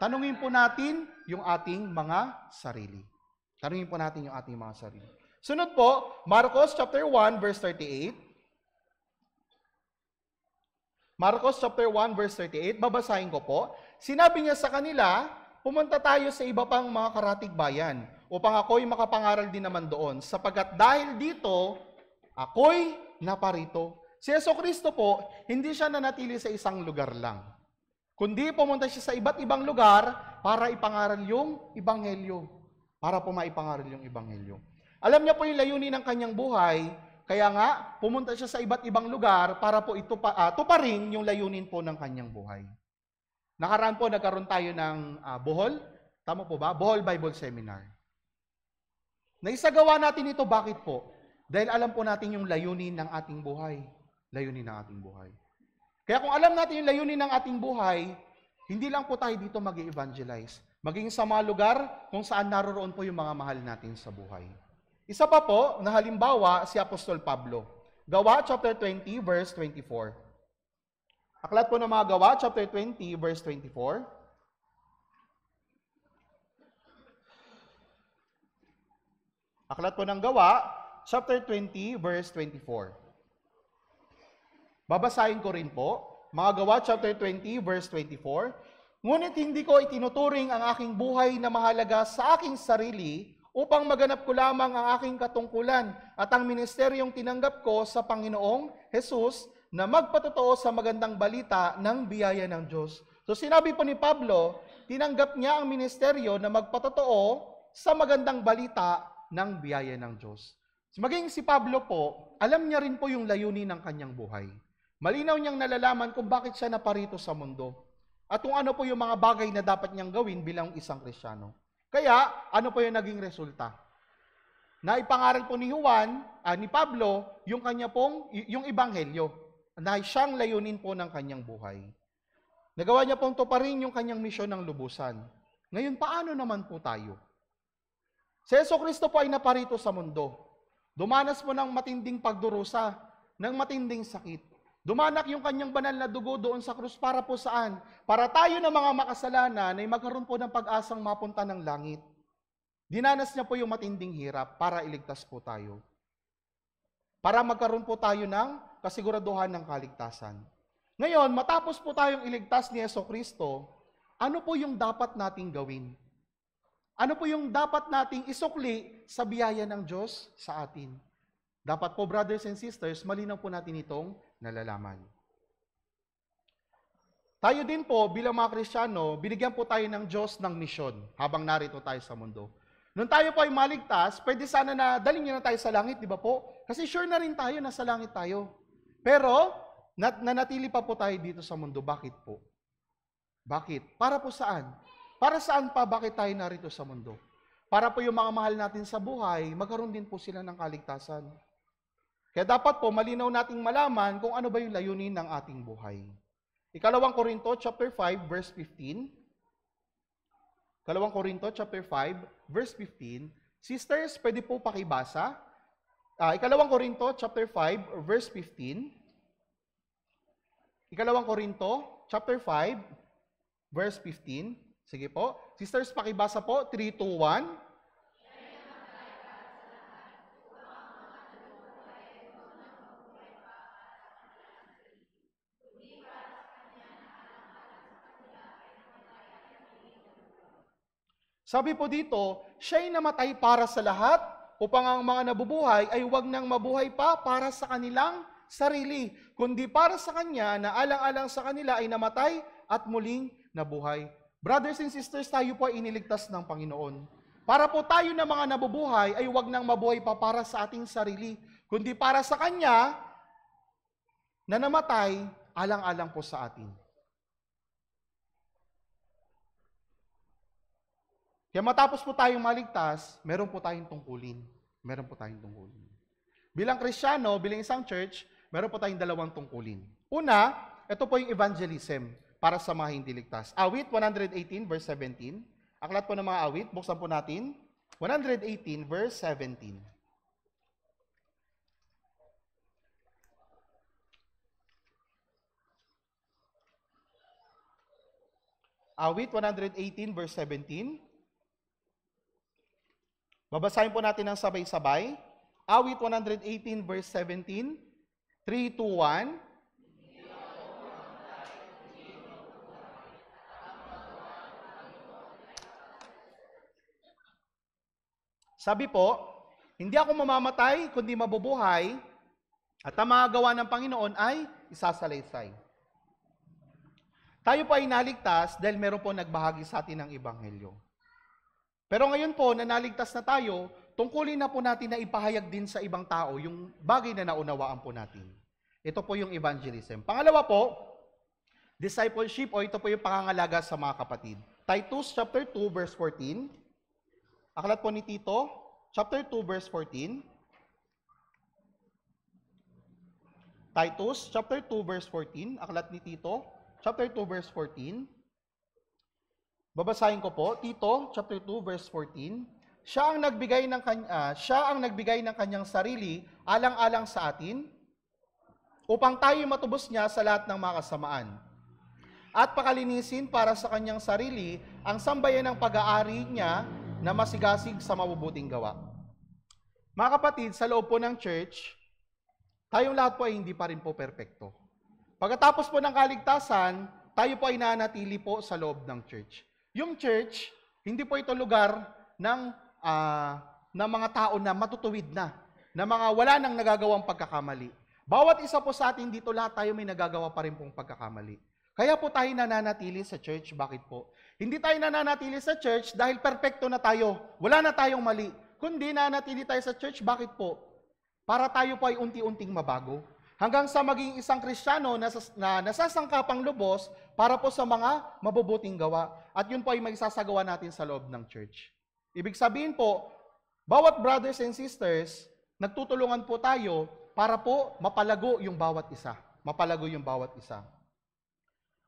Tanungin po natin yung ating mga sarili. Tanungin po natin yung ating mga sarili. Sunod po, Marcos chapter 1 verse 38. Marcos chapter 1 verse 38, babasahin ko po. Sinabi niya sa kanila, pumunta tayo sa iba pang mga karatig bayan upang ako'y makapangaral din naman doon, sapagkat dahil dito, ako'y naparito. Si Jesucristo po, hindi siya nanatili sa isang lugar lang, kundi pumunta siya sa iba't ibang lugar para ipangaral yung ebanghelyo. Para po maipangaral yung ebanghelyo. Alam niya po yung layunin ng kanyang buhay, kaya nga, pumunta siya sa iba't ibang lugar para po tuparin yung layunin po ng kanyang buhay. Nakaraan po, nagkaroon tayo ng Bohol. Tama po ba? Bohol Bible Seminar. Naisagawa natin ito, bakit po? Dahil alam po natin yung layunin ng ating buhay. Layunin ng ating buhay. Kaya kung alam natin yung layunin ng ating buhay, hindi lang po tayo dito mag-evangelize. Maging sa mga lugar kung saan naroroon po yung mga mahal natin sa buhay. Isa pa po, na halimbawa, si Apostol Pablo. Gawa, chapter 20, verse 24. Aklat po ng mga Gawa, chapter 20, verse 24. Aklat po ng Gawa, chapter 20, verse 24. Babasahin ko rin po. Mga Gawa, chapter 20, verse 24. Ngunit hindi ko itinuturing ang aking buhay na mahalaga sa aking sarili upang maganap ko lamang ang aking katungkulan at ang ministeryong tinanggap ko sa Panginoong Jesus na magpatotoo sa magandang balita ng biyaya ng Diyos. So sinabi po ni Pablo, tinanggap niya ang ministeryo na magpatotoo sa magandang balita ng biyaya ng Diyos. So, maging si Pablo po, alam niya rin po yung layunin ng kanyang buhay. Malinaw niyang nalalaman kung bakit siya naparito sa mundo at kung ano po yung mga bagay na dapat niyang gawin bilang isang Kristiyano. Kaya, ano po yung naging resulta? Naipangaral po ni Pablo, yung kanya pong, yung ebanghelyo, na siyang layunin po ng kanyang buhay. Nagawa niya pong tuparin yung kanyang misyon ng lubusan. Ngayon, paano naman po tayo? Si Jesucristo po ay naparito sa mundo. Dumanas po ng matinding pagdurusa, ng matinding sakit. Dumanak yung kanyang banal na dugo doon sa krus para po saan? Para tayo na mga makasalanan ay magkaroon po ng pag-asang mapunta ng langit. Dinanas niya po yung matinding hirap para iligtas po tayo. Para magkaroon po tayo ng kasiguraduhan ng kaligtasan. Ngayon, matapos po tayong iligtas ni Jesucristo, ano po yung dapat nating gawin? Ano po yung dapat nating isukli sa biyaya ng Diyos sa atin? Dapat po, brothers and sisters, malinaw po natin itong nalalaman. Tayo din po, bilang mga Kristiyano, binigyan po tayo ng Diyos ng misyon habang narito tayo sa mundo. Nung tayo po ay maligtas, pwede sana na dalhin niyo na tayo sa langit, di ba po? Kasi sure na rin tayo, nasa langit tayo. Pero, nanatili pa po tayo dito sa mundo. Bakit po? Bakit? Para po saan? Para saan pa bakit tayo narito sa mundo? Para po yung mga mahal natin sa buhay, magkaroon din po sila ng kaligtasan. Kaya dapat po malinaw nating malaman kung ano ba yung layunin ng ating buhay. Ikalawang Korinto chapter 5 verse 15. Ikalawang Korinto chapter 5 verse 15. Sisters, pwede po pakibasa. Ikalawang Korinto chapter 5 verse 15. Ikalawang Korinto chapter 5 verse 15. Sige po. Sisters, pakibasa po. 3, 2, 1. Sabi po dito, siya'y namatay para sa lahat upang ang mga nabubuhay ay huwag nang mabuhay pa para sa kanilang sarili, kundi para sa Kanya na alang-alang sa kanila ay namatay at muling nabuhay. Brothers and sisters, tayo po ay iniligtas ng Panginoon. Para po tayo na mga nabubuhay ay huwag nang mabuhay pa para sa ating sarili, kundi para sa Kanya na namatay alang-alang po sa atin. Kaya matapos po tayong maligtas, meron po tayong tungkulin. Meron po tayong tungkulin. Bilang Kristiyano, bilang isang church, meron po tayong dalawang tungkulin. Una, ito po yung evangelism para sa mga hindi ligtas. Awit 118 verse 17. Aklat po ng mga awit, buksan po natin. 118 verse 17. Awit 118 verse 17. Babasahin po natin ng sabay-sabay. Awit 118 verse 17. 3, 2, 1. Sabi po, hindi ako mamamatay, kundi mabubuhay, at ang mga gawa ng Panginoon ay isasalaysay. Tayo po ay naligtas dahil meron po nagbahagi sa atin ng Ebanghelyo. Pero ngayon po, na naligtas na tayo, tungkulin na po natin na ipahayag din sa ibang tao yung bagay na naunawaan po natin. Ito po yung evangelism. Pangalawa po, discipleship o ito po yung pangangalaga sa mga kapatid. Titus chapter 2 verse 14. Aklat po ni Tito, chapter 2 verse 14. Titus chapter 2 verse 14. Aklat ni Tito, chapter 2 verse 14. Babasahin ko po, Tito, chapter 2, verse 14. Siya ang nagbigay ng kanyang sarili alang-alang sa atin upang tayo matubos niya sa lahat ng mga kasamaan. At pakalinisin para sa kanyang sarili ang sambayan ng pag-aari niya na masigasig sa mabubuting gawa. Mga kapatid, sa loob po ng church, tayong lahat po ay hindi pa rin po perpekto. Pagkatapos po ng kaligtasan, tayo po ay nanatili po sa loob ng church. Yung church, hindi po ito lugar ng mga tao na matutuwid na mga wala nang nagagawang pagkakamali. Bawat isa po sa atin dito, lahat tayo may nagagawa pa rin pong pagkakamali. Kaya po tayo nananatili sa church. Bakit po? Hindi tayo nananatili sa church dahil perpekto na tayo. Wala na tayong mali. Kundi nananatili tayo sa church, bakit po? Para tayo po ay unti-unting mabago. Hanggang sa maging isang Kristiyano na nasasangkapang lubos para po sa mga mabubuting gawa. At yun po ay maisasagawa natin sa loob ng church. Ibig sabihin po, bawat brothers and sisters, nagtutulungan po tayo para po mapalago yung bawat isa. Mapalago yung bawat isa.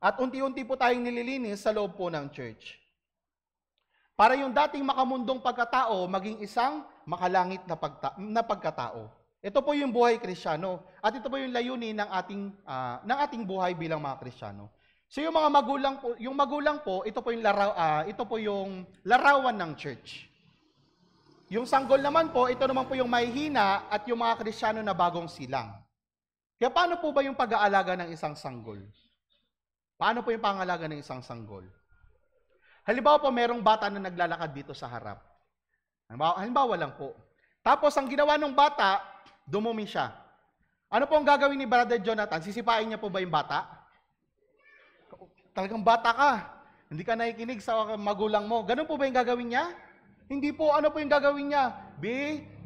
At unti-unti po tayong nililinis sa loob po ng church. Para yung dating makamundong pagkatao, maging isang makalangit na pagkatao. Ito po yung buhay Kristiyano. At ito po yung layunin ng ating buhay bilang mga Kristiyano. So yung mga magulang po, ito po yung larawan ng church. Yung sanggol naman po, ito naman po yung mahihina at yung mga Kristiyano na bagong silang. Kaya paano po ba yung pag-aalaga ng isang sanggol? Paano po yung pangalaga ng isang sanggol? Halimbawa po, merong bata na naglalakad dito sa harap. Halimbawa lang po. Tapos ang ginawa ng bata, dumumi siya. Ano po ang gagawin ni Brother Jonathan? Sisipain niya po ba yung bata? Talagang bata ka. Hindi ka nakikinig sa magulang mo. Ganun po ba yung gagawin niya? Hindi po. Ano po yung gagawin niya?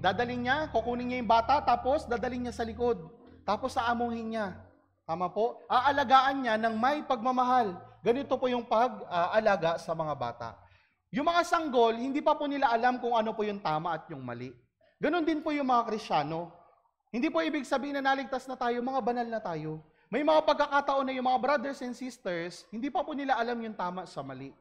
Dadalhin niya, kukunin niya yung bata, tapos dadalhin niya sa likod. Tapos aamuhin niya. Tama po? Aalagaan niya ng may pagmamahal. Ganito po yung pag-aalaga sa mga bata. Yung mga sanggol, hindi pa po nila alam kung ano po yung tama at yung mali. Ganon din po yung mga Kristiyano. Hindi po ibig sabihin na naligtas na tayo, mga banal na tayo. May mga pagkakataon na yung mga brothers and sisters, hindi pa po nila alam yung tama sa mali.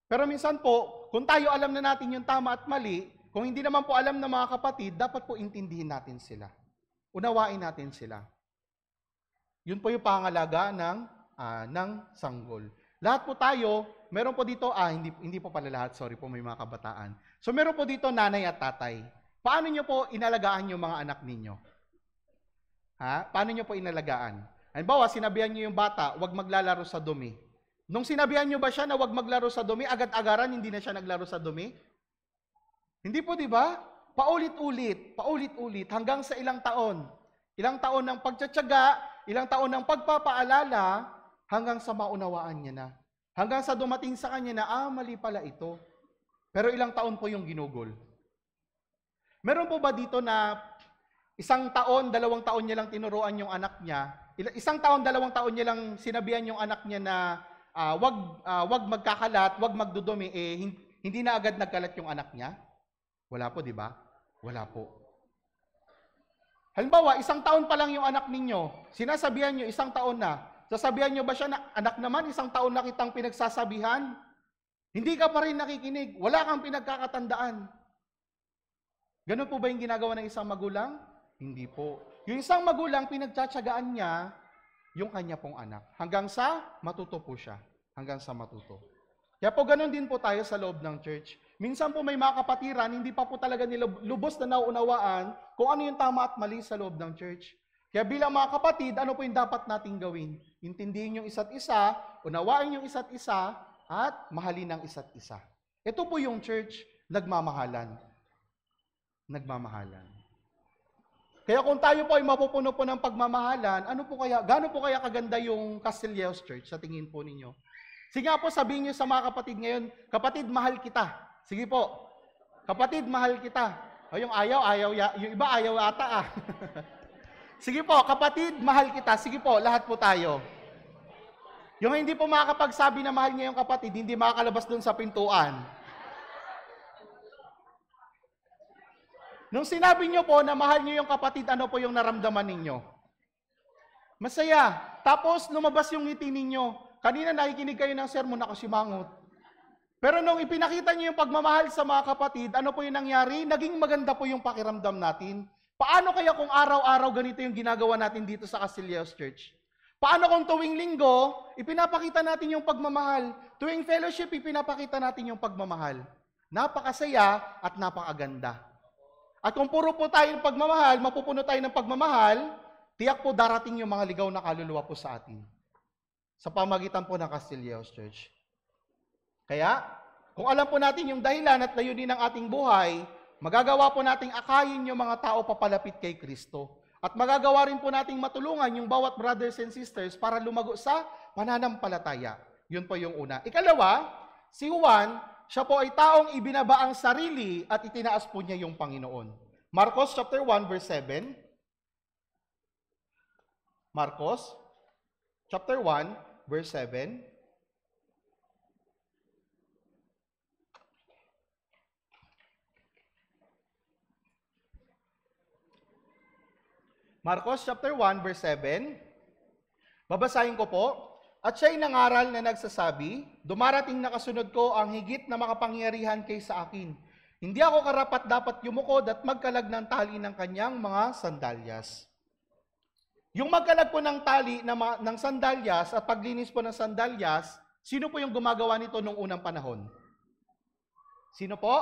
Pero minsan po, kung tayo alam na natin yung tama at mali, kung hindi naman po alam ng mga kapatid, dapat po intindihin natin sila. Unawain natin sila. Yun po yung pangalaga ng sanggol. Lahat po tayo, meron po dito, hindi po pala lahat, sorry po, may mga kabataan. So meron po dito nanay at tatay. Paano nyo po inalagaan yung mga anak ninyo? Paano nyo po inalagaan? Halimbawa, sinabihan nyo yung bata, huwag maglalaro sa dumi. Nung sinabihan nyo ba siya na huwag maglaro sa dumi, agad-agaran hindi na siya naglaro sa dumi? Hindi po, di ba? Paulit-ulit, hanggang sa ilang taon. Ilang taon ng pagtsatsaga, ilang taon ng pagpapaalala, hanggang sa maunawaan niya na. Hanggang sa dumating sa kanya na, mali pala ito. Pero ilang taon po yung ginugol. Meron po ba dito na 1 taon, 2 taon niya lang tinuruan yung anak niya, 1 taon, 2 taon niya lang sinabihan yung anak niya na wag magkakalat, wag magdudumi, hindi na agad nagkalat yung anak niya? Wala po, di ba? Wala po. Halimbawa, 1 taon pa lang yung anak ninyo, sinasabihan nyo 1 taon na, sasabihan nyo ba siya na, anak naman, 1 taon na kitang pinagsasabihan? Hindi ka pa rin nakikinig, wala kang pinagkakatandaan. Ganun po ba yung ginagawa ng isang magulang? Hindi po. Yung isang magulang, pinagtsatsagaan niya yung kanya pong anak. Hanggang sa matuto po siya. Hanggang sa matuto. Kaya po ganun din po tayo sa loob ng church. Minsan po may mga kapatiran, hindi pa po talaga nila lubos na nauunawaan kung ano yung tama at mali sa loob ng church. Kaya bilang mga kapatid, ano po yung dapat nating gawin? Intindihin yung isa't isa, unawain yung isa't isa, at mahalin ang isa't isa. Ito po yung church, nagmamahalan. Nagmamahalan. Kaya kung tayo po ay mapupuno po ng pagmamahalan, gaano po kaya kaganda yung Castilleos Church sa tingin po ninyo? Sige nga po, sabihin niyo sa mga kapatid ngayon, kapatid, mahal kita. Sige po, kapatid, mahal kita. O yung yung iba ayaw ata Sige po, kapatid, mahal kita. Sige po, lahat po tayo. Yung hindi po makakapagsabi na mahal niya yung kapatid, hindi makakalabas dun sa pintuan. Nung sinabi niyo po na mahal niyo yung kapatid, ano po yung naramdaman ninyo? Masaya. Tapos lumabas yung ngiti ninyo. Kanina nakikinig kayo ng sermon, nakasimangot. Pero nung ipinakita niyo yung pagmamahal sa mga kapatid, ano po yung nangyari? Naging maganda po yung pakiramdam natin. Paano kaya kung araw-araw ganito yung ginagawa natin dito sa Castilleos Church? Paano kung tuwing linggo, ipinapakita natin yung pagmamahal? Tuwing fellowship, ipinapakita natin yung pagmamahal. Napakasaya at napakaganda. At kung puro po tayo ng pagmamahal, mapupuno tayo ng pagmamahal, tiyak po darating yung mga ligaw na kaluluwa po sa atin. Sa pamagitan po ng Castilleos Church. Kaya, kung alam po natin yung dahilan at layunin ng ating buhay, magagawa po nating akayin yung mga tao papalapit kay Kristo. At magagawa rin po nating matulungan yung bawat brothers and sisters para lumago sa pananampalataya. Yun po yung una. Ikalawa, si Juan, siya po ay taong ibinaba ang sarili at itinaas po niya yung Panginoon. Marcos chapter 1 verse 7. Marcos chapter 1 verse 7. Marcos chapter 1 verse 7. Babasahin ko po. At siya'y nangaral na nagsasabi, dumarating na kasunod ko ang higit na makapangyarihan kaysa akin. Hindi ako karapat dapat yumukod at magkalag ng tali ng kanyang mga sandalyas. Yung magkalag po ng tali ng sandalyas at paglinis po ng sandalyas, sino po yung gumagawa nito nung unang panahon? Sino po?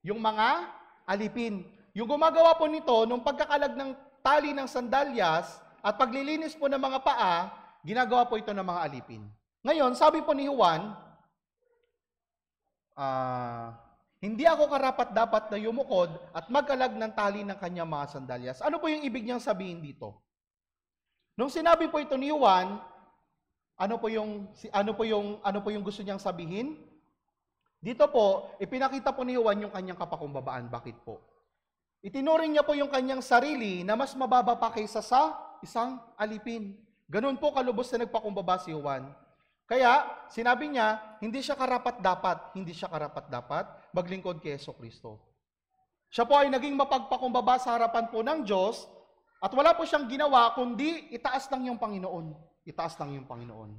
Yung mga alipin. Yung gumagawa po nito nung pagkakalag ng tali ng sandalyas at paglilinis po ng mga paa, ginagawa po ito ng mga alipin. Ngayon, sabi po ni Juan, hindi ako karapat-dapat na yumukod at magkalag ng tali ng kanyang mga sandalyas. Ano po yung ibig niyang sabihin dito? Nung sinabi po ito ni Juan, ano po yung gusto niyang sabihin? Dito po, ipinakita po ni Juan yung kanyang kapakumbabaan. Bakit po? Itinuring niya po yung kanyang sarili na mas mababa pa kaysa sa isang alipin. Ganun po kalubos na nagpakumbaba si Juan. Kaya, sinabi niya, hindi siya karapat-dapat maglingkod kay Jesucristo. Siya po ay naging mapagpakumbaba sa harapan po ng Diyos at wala po siyang ginawa kundi itaas lang yung Panginoon. Itaas lang yung Panginoon.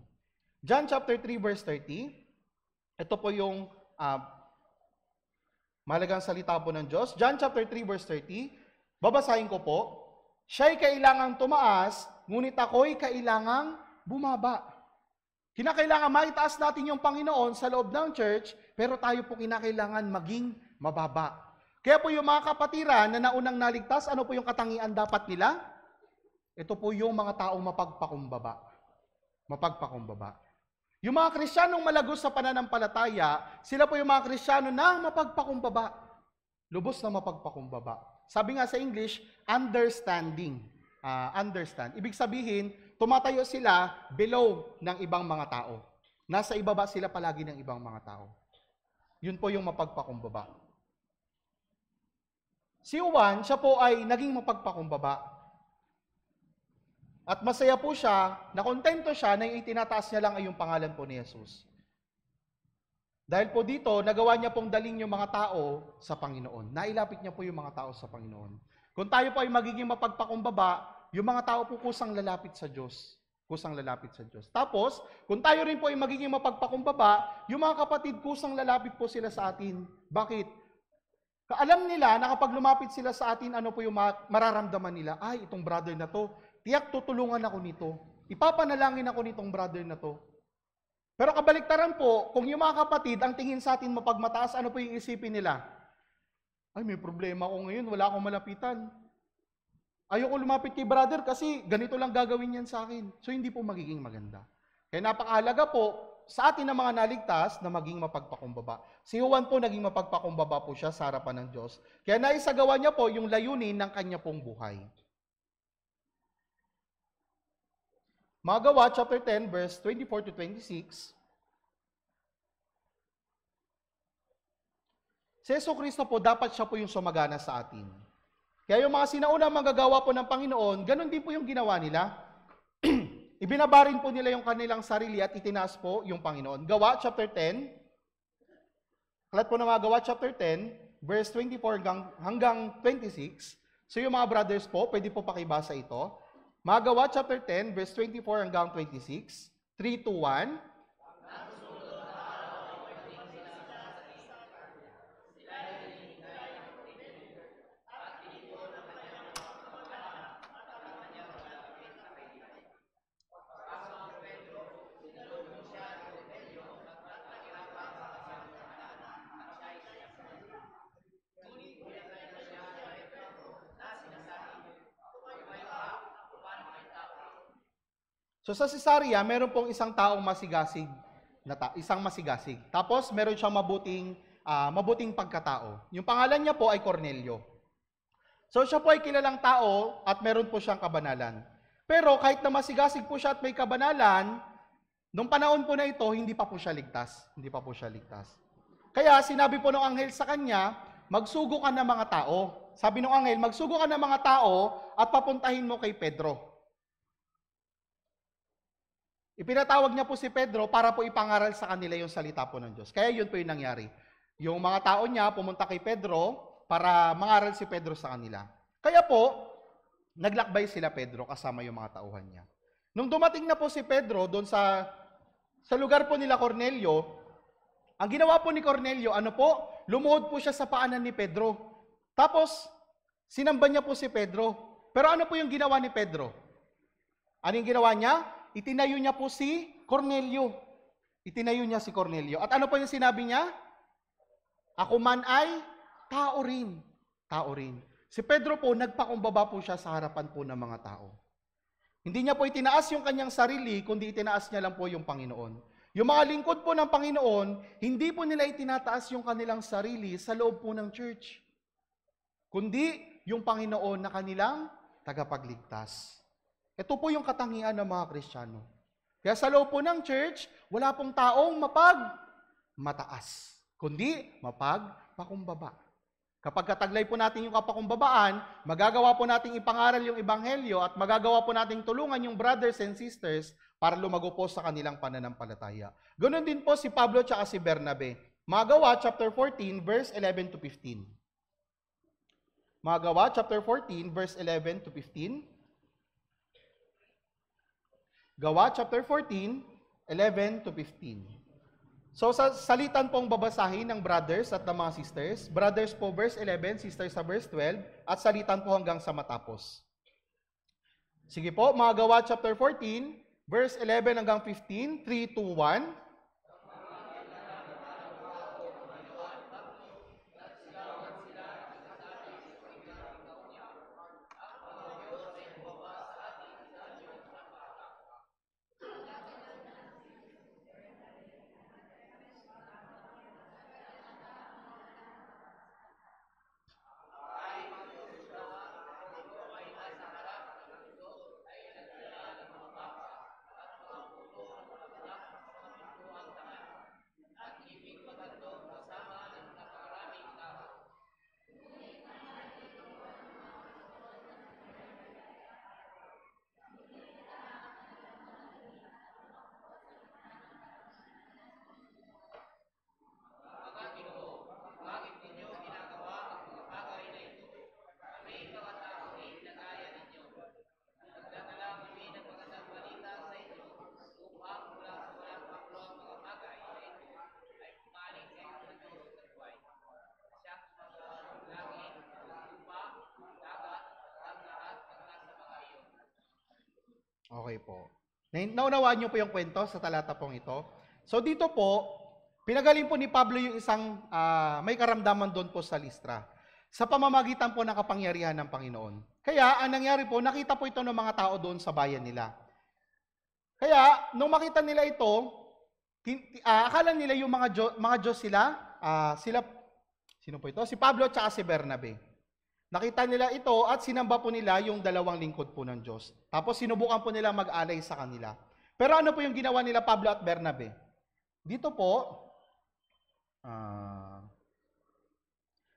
John chapter 3 verse 30. Ito po yung mahalagang salita po ng Diyos. John chapter 3 verse 30. Babasahin ko po. Siya'y kailangang tumaas, ngunit ako'y kailangang bumaba. Kinakailangan maitaas natin yung Panginoon sa loob ng church, pero tayo po kinakailangan maging mababa. Kaya po yung mga kapatiran na naunang naligtas, ano po yung katangian dapat nila? Ito po yung mga taong mapagpakumbaba. Mapagpakumbaba. Yung mga Kristiyanong malagos sa pananampalataya, sila po yung mga Kristiyanon na mapagpakumbaba. Lubos na mapagpakumbaba. Sabi nga sa English, understanding. understand. Ibig sabihin, tumatayo sila below ng ibang mga tao. Nasa ibaba sila palagi ng ibang mga tao. Yun po yung mapagpakumbaba. Si Juan, siya po ay naging mapagpakumbaba. At masaya po siya, nakontento siya na yung itinataas niya lang ay yung pangalan po ni Jesus. Dahil po dito, nagawa niya pong daling yung mga tao sa Panginoon. Nailapit niya po yung mga tao sa Panginoon. Kung tayo po ay magiging mapagpakumbaba, yung mga tao po kusang lalapit sa Diyos. Kusang lalapit sa Diyos. Tapos, kung tayo rin po ay magiging mapagpakumbaba, yung mga kapatid kusang lalapit po sila sa atin. Bakit? Alam nila na kapag lumapit sila sa atin, ano po yung mararamdaman nila? Ay, itong brother na to, tiyak tutulungan ako nito. Ipapanalangin ako nitong brother na to. Pero kabaliktaran po, kung yung mga kapatid ang tingin sa atin mapagmataas, ano po yung isipin nila? Ay, may problema ako ngayon, wala akong malapitan. Ayoko lumapit kay brother kasi ganito lang gagawin yan sa akin. So, hindi po magiging maganda. Kaya napakahalaga po sa atin ng mga naligtas na maging mapagpakumbaba. Si Juan po naging mapagpakumbaba po siya sa harapan ng Diyos. Kaya naisagawa niya po yung layunin ng kanya pong buhay. Mga Gawa, chapter 10, verse 24 to 26. Si Jesucristo po, dapat siya po yung sumagana sa atin. Kaya yung mga sinaunang manggagawa po ng Panginoon, ganun din po yung ginawa nila. Ibinabarin po nila yung kanilang sarili at itinaas po yung Panginoon. Gawa, chapter 10. Kalat po ng mga Gawa, chapter 10, verse 24 hanggang 26. So yung mga brothers po, pwede po pakibasa ito. Mga Gawa, chapter 10, verse 24 hanggang 26, 3 to 1. So sa Cesarea, meron pong isang taong masigasig, isang masigasig. Tapos meron siyang mabuting pagkatao. Yung pangalan niya po ay Cornelio. So siya po ay kilalang tao at meron po siyang kabanalan. Pero kahit na masigasig po siya at may kabanalan, nung panahon po na ito, hindi pa po siya ligtas. Hindi pa po siya ligtas. Kaya sinabi po ng anghel sa kanya, magsugo ka ng mga tao. Sabi ng anghel, magsugo ka ng mga tao at papuntahin mo kay Pedro. Ipinatawag niya po si Pedro para po ipangaral sa kanila yung salita po ng Diyos. Kaya yun po yung nangyari. Yung mga tao niya pumunta kay Pedro para mangaral si Pedro sa kanila. Kaya po, naglakbay sila Pedro kasama yung mga tauhan niya. Nung dumating na po si Pedro doon sa lugar po nila Cornelio, ang ginawa po ni Cornelio, ano po? Lumuhod po siya sa paanan ni Pedro. Tapos, sinamba niya po si Pedro. Pero ano po yung ginawa ni Pedro? Ano yung ginawa niya? Itinayo niya po si Cornelio. Itinayo niya si Cornelio. At ano po yung sinabi niya? Ako man ay tao rin. Tao rin. Si Pedro po, nagpakumbaba po siya sa harapan po ng mga tao. Hindi niya po itinaas yung kanyang sarili, kundi itinaas niya lang po yung Panginoon. Yung mga lingkod po ng Panginoon, hindi po nila itinataas yung kanilang sarili sa loob po ng church. Kundi yung Panginoon na kanilang tagapagligtas. Ito po yung katangian ng mga Kristiyano. Kaya sa loob po ng church, wala pong taong mataas, kundi mapagpakumbaba. Kapag kataglay po natin yung kapakumbabaan, magagawa po nating ipangaral yung Ebanghelyo at magagawa po nating tulungan yung brothers and sisters para lumago po sa kanilang pananampalataya. Ganon din po si Pablo at si Bernabe. Mga Gawa, chapter 14, verse 11 to 15. Mga Gawa, chapter 14, verse 11 to 15. Gawa, chapter 14, 11 to 15. So, sa salitan pong babasahin ng brothers at ng mga sisters. Brothers po, verse 11, sisters sa verse 12, at salitan po hanggang sa matapos. Sige po, mga Gawa, chapter 14, verse 11 hanggang 15, 3, 2, 1. Okay po. Naunawaan niyo po yung kwento sa talata pong ito. So dito po, pinagaling po ni Pablo yung isang may karamdaman doon po sa Listra sa pamamagitan po ng kapangyarihan ng Panginoon. Kaya, ang nangyari po, nakita po ito ng mga tao doon sa bayan nila. Kaya, nung makita nila ito, akala nila yung mga Diyos sila, sino po ito? Si Pablo at si Bernabe. Nakita nila ito at sinamba po nila yung dalawang lingkod po ng Diyos. Tapos sinubukan po nila mag-alay sa kanila. Pero ano po yung ginawa nila Pablo at Bernabe? Dito po,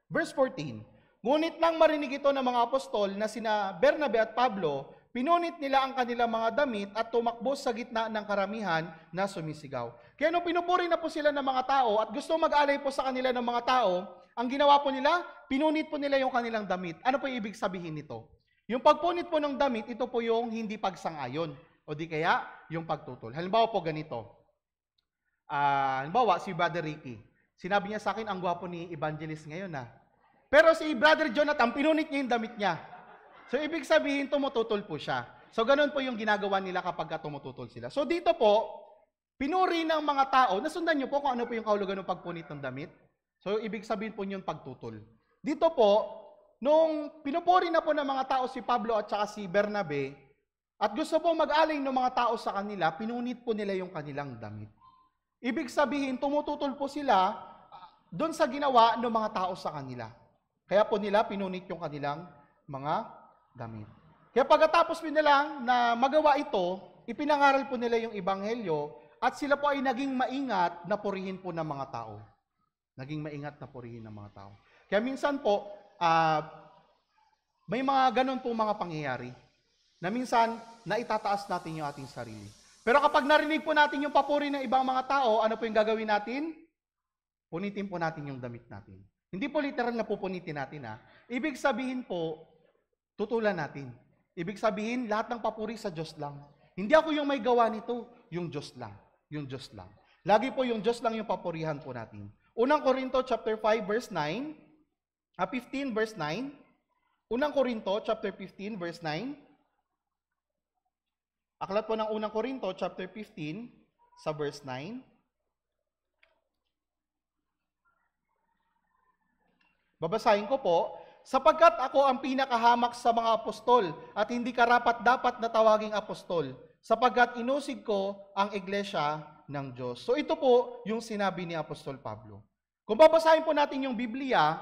verse 14, ngunit nang marinig ito ng mga apostol na sina Bernabe at Pablo, pinunit nila ang kanilang mga damit at tumakbo sa gitna ng karamihan na sumisigaw. Kaya nung pinupuri na po sila ng mga tao at gusto mag-alay po sa kanila ng mga tao, ang ginawa po nila, pinunit po nila yung kanilang damit. Ano po yung ibig sabihin nito? Yung pagpunit po ng damit, ito po yung hindi pagsang-ayon. O di kaya, yung pagtutol. Halimbawa po ganito. Halimbawa, si Brother Ricky. Sinabi niya sa akin, ang gwapo ni Evangelist ngayon Pero si Brother Jonathan, pinunit niya yung damit niya. So, ibig sabihin, tumututol po siya. So, ganun po yung ginagawa nila kapag tumututol sila. So, dito po, pinuri ng mga tao, nasundan niyo po kung ano po yung kahulugan ng pagpunit ng damit. So, ibig sabihin po yung pagtutol. Dito po, nung pinupuri na po ng mga tao si Pablo at saka si Bernabe, at gusto po mag-aling ng mga tao sa kanila, pinunit po nila yung kanilang damit. Ibig sabihin, tumututol po sila doon sa ginawa ng mga tao sa kanila. Kaya po nila pinunit yung kanilang mga damit. Kaya pagkatapos po nila na magawa ito, ipinangaral po nila yung ebanghelyo at sila po ay naging maingat na purihin po ng mga tao. Naging maingat na purihin ng mga tao. Kaya minsan po, may mga ganun po mga pangyayari na minsan naitataas natin yung ating sarili. Pero kapag narinig po natin yung papuri ng ibang mga tao, ano po yung gagawin natin? Punitin po natin yung damit natin. Hindi po literal na pupunitin natin Ibig sabihin po, tutulan natin. Ibig sabihin, lahat ng papuri sa Diyos lang. Hindi ako yung may gawa nito, yung Diyos lang. Yung Diyos lang. Lagi po yung Diyos lang yung papurihan po natin. Unang Korinto chapter 5 verse 9, 15 verse 9. Unang Korinto chapter 15 verse 9. Aklat po ng Unang Korinto chapter 15 sa verse 9. Babasahin ko po, sapagkat ako ang pinakahamak sa mga apostol at hindi karapat-dapat na tawaging apostol, sapagkat inusig ko ang iglesia ng Diyos. So ito po yung sinabi ni Apostol Pablo. Kung babasahin po natin yung Biblia,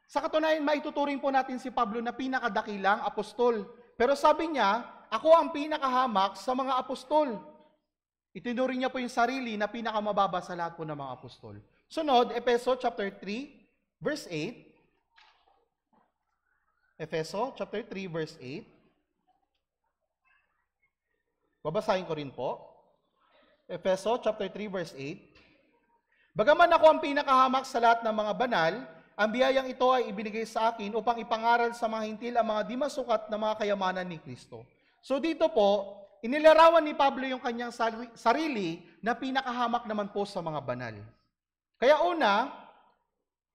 sa katunayan maituturing po natin si Pablo na pinakadakilang apostol. Pero sabi niya, ako ang pinakahamak sa mga apostol. Itinuring niya po yung sarili na pinakamababa sa lahat po ng mga apostol. Sunod, Efeso chapter 3, verse 8. Efeso chapter 3, verse 8. Babasahin ko rin po. Efeso chapter 3, verse 8. Bagaman ako ang pinakahamak sa lahat ng mga banal, ang biyayang ito ay ibinigay sa akin upang ipangaral sa mga hintil ang mga di masukat na mga kayamanan ni Kristo. So dito po, inilarawan ni Pablo yung kanyang sarili na pinakahamak naman po sa mga banal. Kaya una,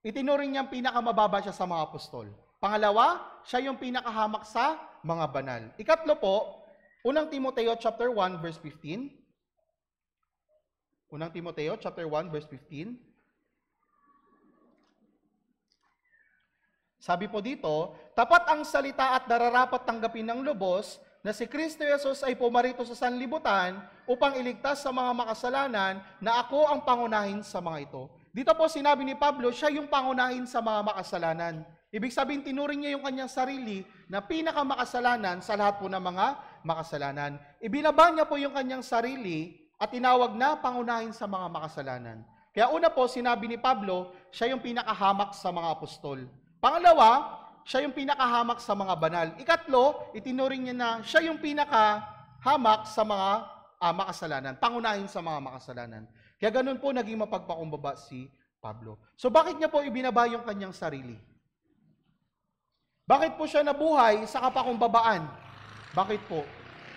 itinuring niyang pinakamababa siya sa mga apostol. Pangalawa, siya yung pinakahamak sa mga banal. Ikatlo po, unang Timoteo chapter 1 verse 15. Unang Timoteo chapter 1 verse 15. Sabi po dito, tapat ang salita at nararapat tanggapin ng lubos na si Kristo Jesus ay pumarito sa sanlibutan upang iligtas sa mga makasalanan na ako ang pangunahin sa mga ito. Dito po sinabi ni Pablo, siya yung pangunahin sa mga makasalanan. Ibig sabihin, tinuring niya yung kanyang sarili na pinakamakasalanan sa lahat po ng mga makasalanan. Ibinaba niya po yung kanyang sarili at tinawag na pangunahin sa mga makasalanan. Kaya una po, sinabi ni Pablo, siya yung pinakahamak sa mga apostol. Pangalawa, siya yung pinakahamak sa mga banal. Ikatlo, itinuring niya na siya yung pinakahamak sa mga makasalanan, pangunahin sa mga makasalanan. Kaya ganun po naging mapagpakumbaba si Pablo. So bakit niya po ibinaba yung kanyang sarili? Bakit po siya nabuhay sa kapakumbabaan? Bakit po?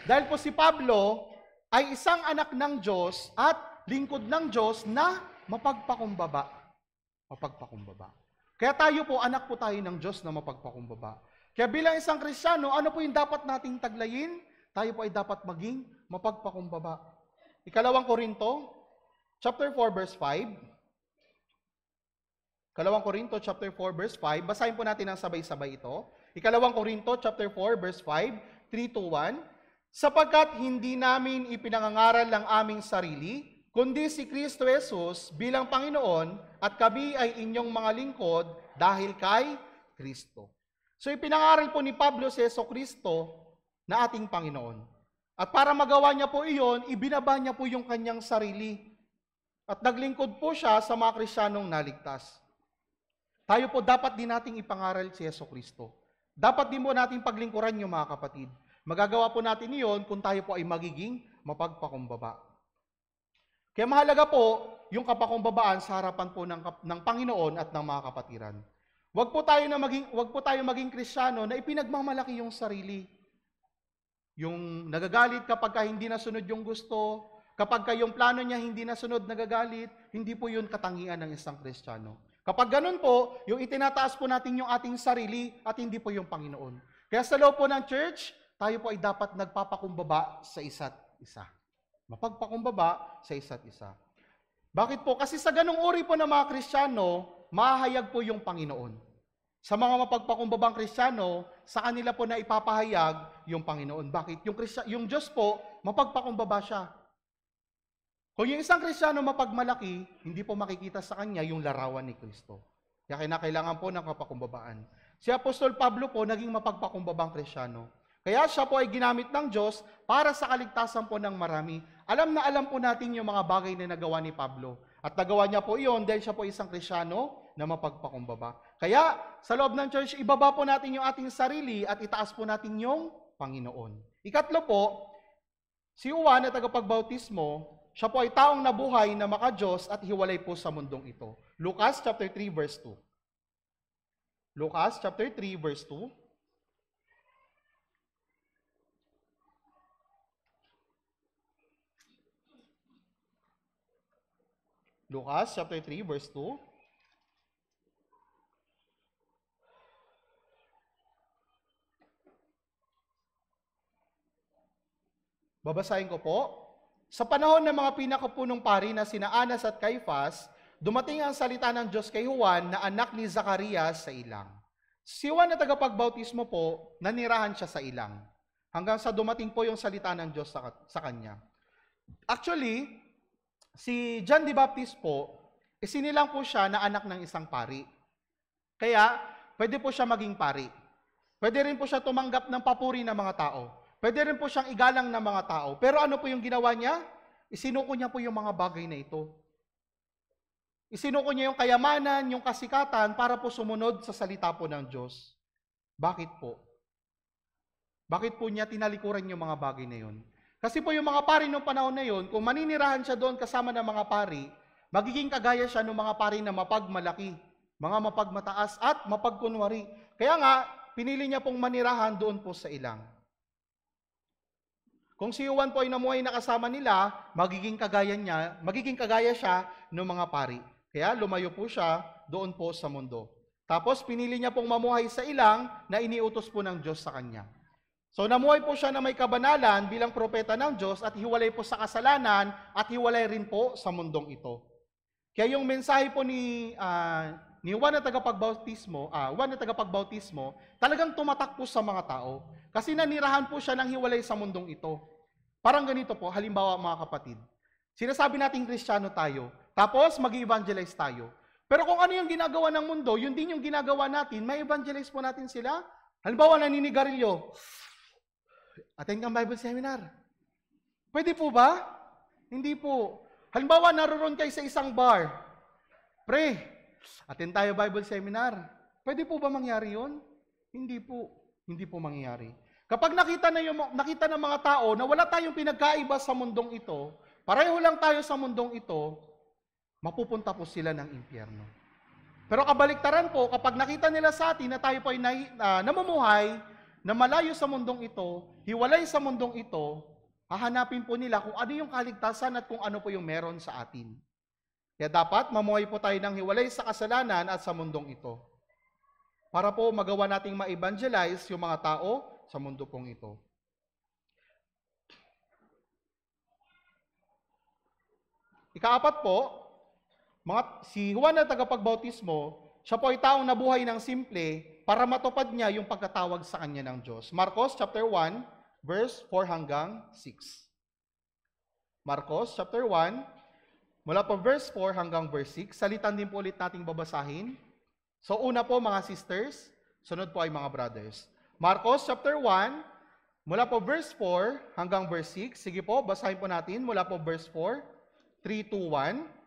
Dahil po si Pablo ay isang anak ng Diyos at lingkod ng Diyos na mapagpakumbaba. Mapagpakumbaba. Kaya tayo po, anak po tayo ng Diyos na mapagpakumbaba. Kaya bilang isang Kristiyano, ano po yung dapat nating taglayin? tayo po ay dapat maging mapagpakumbaba. Ikalawang Korinto, chapter 4, verse 5. Ikalawang Korinto, chapter 4, verse 5. Basahin po natin ang sabay-sabay ito. Ikalawang Korinto, chapter 4, verse 5, 3-1. Sapagkat hindi namin ipinangangaral ng aming sarili, kundi si Kristo Jesus bilang Panginoon at kami ay inyong mga lingkod dahil kay Kristo. So ipinangaral po ni Pablo si Jesucristo na ating Panginoon. At para magawa niya po iyon, ibinaba niya po yung kanyang sarili. At naglingkod po siya sa mga Kristiyanong naligtas. Tayo po dapat din nating ipangaral si Jesucristo. Dapat din po nating paglingkuran yung mga kapatid. Magagawa po natin iyon kung tayo po ay magiging mapagpakumbaba. Kaya mahalaga po yung kapakumbabaan sa harapan po ng Panginoon at ng mga kapatiran. Huwag po tayo maging Kristiyano na ipinagmamalaki yung sarili. Yung nagagalit kapag hindi nasunod yung gusto, kapag yung plano niya hindi nasunod, nagagalit, hindi po yun katangian ng isang Kristiyano. Kapag ganun po, yung itinataas po natin yung ating sarili at hindi po yung Panginoon. Kaya sa loob po ng church, tayo po ay dapat nagpapakumbaba sa isa't isa. Mapagpakumbaba sa isa't isa. Bakit po? Kasi sa ganung uri po ng mga Kristiyano, mahahayag po yung Panginoon. Sa mga mapagpakumbabang Kristiyano, sa kanila po na ipapahayag yung Panginoon. Bakit? Yung Diyos po, mapagpakumbaba siya. Kung yung isang Kristiyano mapagmalaki, hindi po makikita sa kanya yung larawan ni Kristo. Kaya kinakailangan po ng kapakumbabaan. Si Apostol Pablo po, naging mapagpakumbabang Kristiyano. Kaya siya po ay ginamit ng Diyos para sa kaligtasan po ng marami. Alam na alam po natin yung mga bagay na nagawa ni Pablo. At nagawa niya po iyon dahil siya po isang Kristiyano na mapagpakumbaba. Kaya sa loob ng church, ibaba po natin yung ating sarili at itaas po natin yung Panginoon. Ikatlo po, si Juan na tagapagbautismo, siya po ay taong nabuhay na maka-Diyos at hiwalay po sa mundong ito. Lucas chapter 3 verse 2. Lucas chapter 3 verse 2. Lucas chapter 3 verse 2. Babasahin ko po. Sa panahon ng mga pinakapunong pari na sina Anas at Caifás, dumating ang salita ng Diyos kay Juan na anak ni Zacarias sa ilang. Si Juan na tagapagbautismo po, nanirahan siya sa ilang. Hanggang sa dumating po yung salita ng Diyos sa kanya. Actually, si John the Baptist po, isinilang po siya na anak ng isang pari. Kaya, pwede po siya maging pari. Pwede rin po siya tumanggap ng papuri ng mga tao. Pwede rin po siyang igalang ng mga tao. Pero ano po yung ginawa niya? Isinuko niya po yung mga bagay na ito. Isinuko niya yung kayamanan, yung kasikatan para po sumunod sa salita po ng Diyos. Bakit po? Bakit po niya tinalikuran yung mga bagay na yun? Kasi po yung mga pari noong panahon na yun, kung maninirahan siya doon kasama ng mga pari, magiging kagaya siya ng mga pari na mapagmalaki, mga mapagmataas at mapagkunwari. Kaya nga, pinili niya pong manirahan doon po sa ilang. Kung si Juan po ay namuhay na kasama nila, magiging kagaya siya ng mga pari. Kaya lumayo po siya doon po sa mundo. Tapos pinili niya pong mamuhay sa ilang na iniutos po ng Diyos sa kanya. So namuhay po siya na may kabanalan bilang propeta ng Diyos at hiwalay po sa kasalanan at hiwalay rin po sa mundong ito. Kaya yung mensahe po ni Juan na tagapagbautismo, talagang tumatak po sa mga tao. Kasi nanirahan po siya ng hiwalay sa mundong ito. Parang ganito po, halimbawa mga kapatid. Sinasabi natin Kristiyano tayo, tapos mag-evangelize tayo. Pero kung ano yung ginagawa ng mundo, yun din yung ginagawa natin, may evangelize po natin sila. Halimbawa, naninigarilyo. Attend kang Bible seminar. Pwede po ba? Hindi po. Halimbawa, naroon kayo sa isang bar. Pre, attend tayo Bible seminar. Pwede po ba mangyari yun? Hindi po. Hindi po mangyayari. Kapag nakita ng mga tao na wala tayong pinagkaiba sa mundong ito, pareho lang tayo sa mundong ito, mapupunta po sila ng impyerno. Pero kabaliktaran po, kapag nakita nila sa atin na tayo po ay namumuhay, na malayo sa mundong ito, hiwalay sa mundong ito, hahanapin po nila kung ano yung kaligtasan at kung ano po yung meron sa atin. Kaya dapat mamuhay po tayo ng hiwalay sa kasalanan at sa mundong ito. Para po magawa nating ma-evangelize yung mga tao sa mundo pong ito. Ikaapat po, si Juan na tagapagbautismo, siya po ay taong nabuhay ng simple para matupad niya yung pagkatawag sa kanya ng Diyos. Marcos chapter 1, verse 4 hanggang 6. Marcos chapter 1, mula po verse 4 hanggang verse 6. Salitan din po ulit nating babasahin. So una po mga sisters, sunod po ay mga brothers. Marcos chapter 1, mula po verse 4 hanggang verse 6. Sige po, basahin po natin mula po verse 4, 3, 2, 1.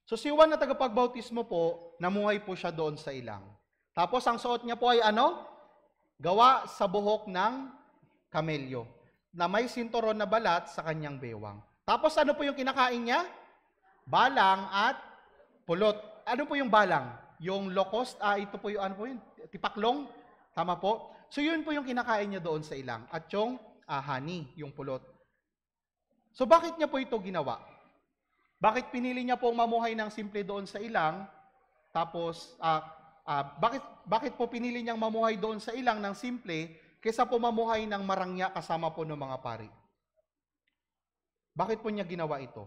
So si Juan na tagapagbautismo po, namuhay po siya doon sa ilang. Tapos ang suot niya po ay ano? Gawa sa buhok ng kamelyo, na may sinturon na balat sa kanyang bewang. Tapos ano po yung kinakain niya? Balang at pulot. Ano po yung balang? Yung locust, ito po yung, ano po yun? Tipaklong? Tama po? So yun po yung kinakain niya doon sa ilang. At yung honey, yung pulot. So bakit niya po ito ginawa? Bakit pinili niya pong mamuhay ng simple doon sa ilang? Tapos, bakit po pinili niyang mamuhay doon sa ilang ng simple kaysa po mamuhay ng marangya kasama po ng mga pari? Bakit po niya ginawa ito?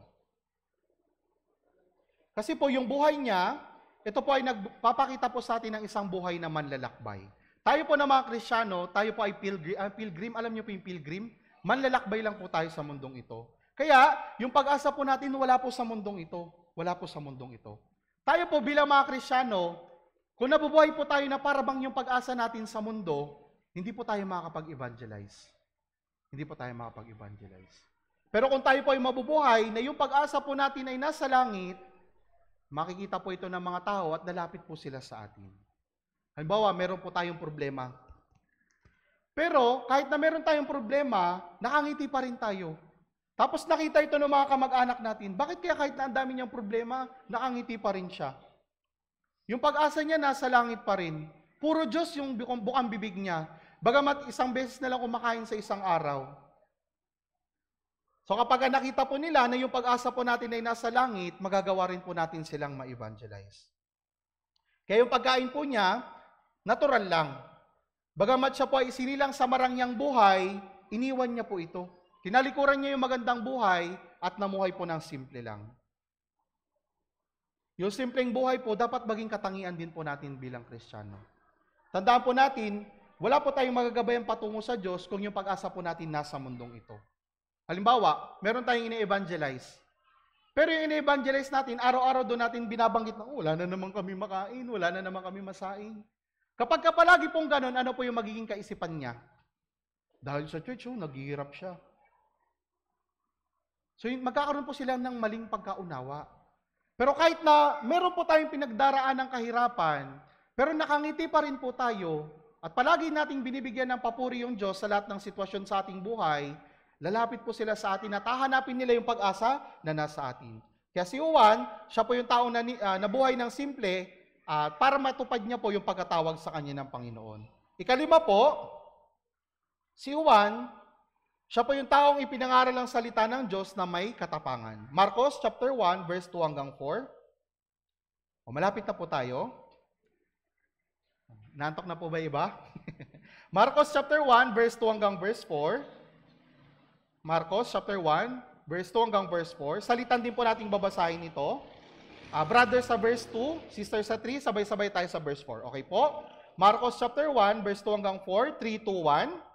Kasi po yung buhay niya, ito po ay nagpapakita po sa atin ng isang buhay na manlalakbay. Tayo po na mga Kristiyano, tayo po ay pilgrim. Alam niyo po yung pilgrim? Manlalakbay lang po tayo sa mundong ito. Kaya, yung pag-asa po natin, wala po sa mundong ito. Wala po sa mundong ito. Tayo po bilang mga Kristiyano, kung nabubuhay po tayo na parabang yung pag-asa natin sa mundo, hindi po tayo makakapag-evangelize. Hindi po tayo makakapag-evangelize. Pero kung tayo po ay mabubuhay na yung pag-asa po natin ay nasa langit, makikita po ito ng mga tao at lalapit po sila sa atin. Halimbawa, meron po tayong problema. Pero kahit na meron tayong problema, nakangiti pa rin tayo. Tapos nakita ito ng mga kamag-anak natin. Bakit kaya kahit na ang dami niyang problema, nakangiti pa rin siya? Yung pag-asa niya nasa langit pa rin. Puro Diyos yung bukang bibig niya. Bagamat isang beses na lang kumakain sa isang araw. So kapag nakita po nila na yung pag-asa po natin ay nasa langit, magagawa rin po natin silang ma-evangelize. Kaya yung pagkain po niya, natural lang. Bagamat siya po ay isinilang sa marangyang buhay, iniwan niya po ito. Tinalikuran niya yung magandang buhay at namuhay po ng simple lang. Yung simpleng buhay po, dapat maging katangian din po natin bilang Kristiyano. Tandaan po natin, wala po tayong magagabayang patungo sa Diyos kung yung pag-asa po natin nasa mundong ito. Halimbawa, meron tayong ine-evangelize. Pero yung ine-evangelize natin, araw-araw doon natin binabanggit na, wala na naman kami makain, wala na naman kami masain. Kapag palagi pong ganun, ano po yung magiging kaisipan niya? Dahil sa church, naghihirap siya. So magkakaroon po sila ng maling pagkaunawa. Pero kahit na meron po tayong pinagdaraan ng kahirapan, pero nakangiti pa rin po tayo, at palagi nating binibigyan ng papuri yung Diyos sa lahat ng sitwasyon sa ating buhay, lalapit po sila sa atin at hahanapin nila yung pag-asa na nasa atin. Kaya si Juan, siya po yung taong nabuhay ng simple para matupad niya po yung pagkatawag sa kanya ng Panginoon. Ikalima po, si Juan, siya po yung taong ipinangaral ng salita ng Diyos na may katapangan. Marcos chapter 1, verse 2 hanggang 4. Malapit na po tayo. Nantok na po ba iba? Marcos chapter 1, verse 2 hanggang verse 4. Marcos chapter 1, verse 2 hanggang verse 4. Salitan din po nating babasahin ito. Brothers sa verse 2, sisters sa 3, sabay-sabay tayo sa verse 4. Okay po? Marcos chapter 1, verse 2 hanggang 4, 3, 2, 1.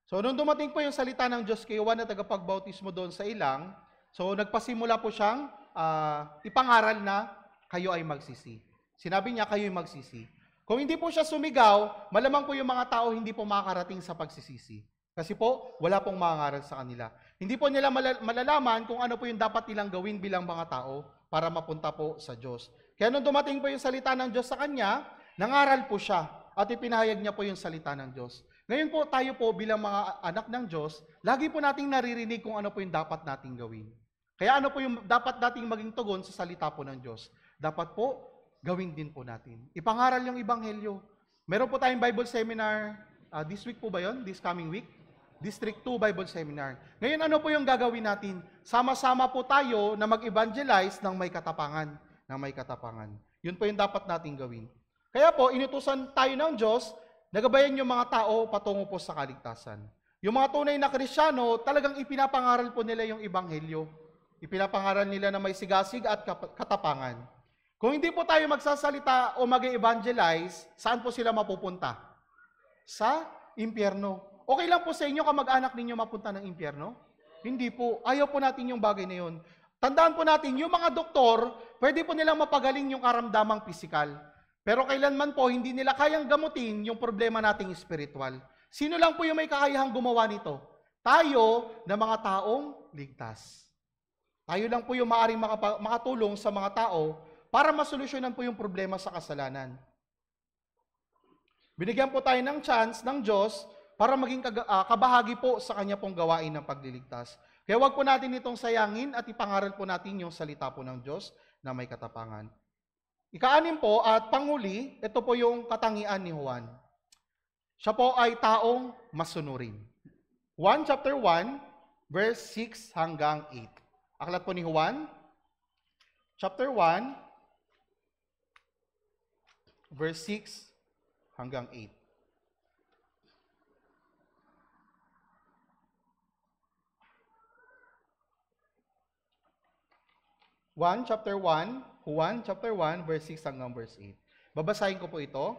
So, nung dumating po yung salita ng Diyos kay Juan na tagapagbautismo doon sa ilang, so nagpasimula po siyang ipangaral na kayo ay magsisi. Sinabi niya, kayo ay magsisi. Kung hindi po siya sumigaw, malamang po yung mga tao hindi po makakarating sa pagsisisi. Kasi po, wala pong mangaral sa kanila. Hindi po nila malalaman kung ano po yung dapat nilang gawin bilang mga tao para mapunta po sa Diyos. Kaya nung dumating po yung salita ng Diyos sa kanya, nangaral po siya at ipinahayag niya po yung salita ng Diyos. Ngayon po tayo po bilang mga anak ng Diyos, lagi po nating naririnig kung ano po yung dapat nating gawin. Kaya ano po yung dapat nating maging tugon sa salita po ng Diyos? Dapat po, gawin din po natin. Ipangaral yung Ebanghelyo. Meron po tayong Bible Seminar, this week po ba yun? This coming week? District 2 Bible Seminar. Ngayon, ano po yung gagawin natin? Sama-sama po tayo na mag-evangelize ng may katapangan. Yun po yung dapat nating gawin. Kaya po, inutusan tayo ng Diyos, nagabayan yung mga tao patungo po sa kaligtasan. Yung mga tunay na Kristyano, talagang ipinapangaral po nila yung Ebanghelyo. Ipinapangaral nila na may sigasig at katapangan. Kung hindi po tayo magsasalita o mag-evangelize, saan po sila mapupunta? Sa impyerno. Okay lang po sa inyo kamag-anak ninyo mapunta ng impyerno? Hindi po. Ayaw po natin yung bagay na yun. Tandaan po natin, yung mga doktor, pwede po nilang mapagaling yung karamdamang pisikal. Pero kailanman po, hindi nila kayang gamutin yung problema nating espiritual. Sino lang po yung may kakayahang gumawa nito? Tayo na mga taong ligtas. Tayo lang po yung maaaring makatulong sa mga tao para masolusyonan po yung problema sa kasalanan. Binigyan po tayo ng chance ng Diyos para maging kabahagi po sa Kanya pong gawain ng pagliligtas. Kaya wag po natin itong sayangin at ipangaral po natin yung salita po ng Diyos na may katapangan. Ika-anim po at panghuli, ito po yung katangian ni Juan. Siya po ay taong masunurin. Juan chapter 1, verse 6 hanggang 8. Aklat po ni Juan, chapter 1, verse 6 hanggang 8. Juan chapter 1, verse 6 hanggang verse 8. Babasahin ko po ito.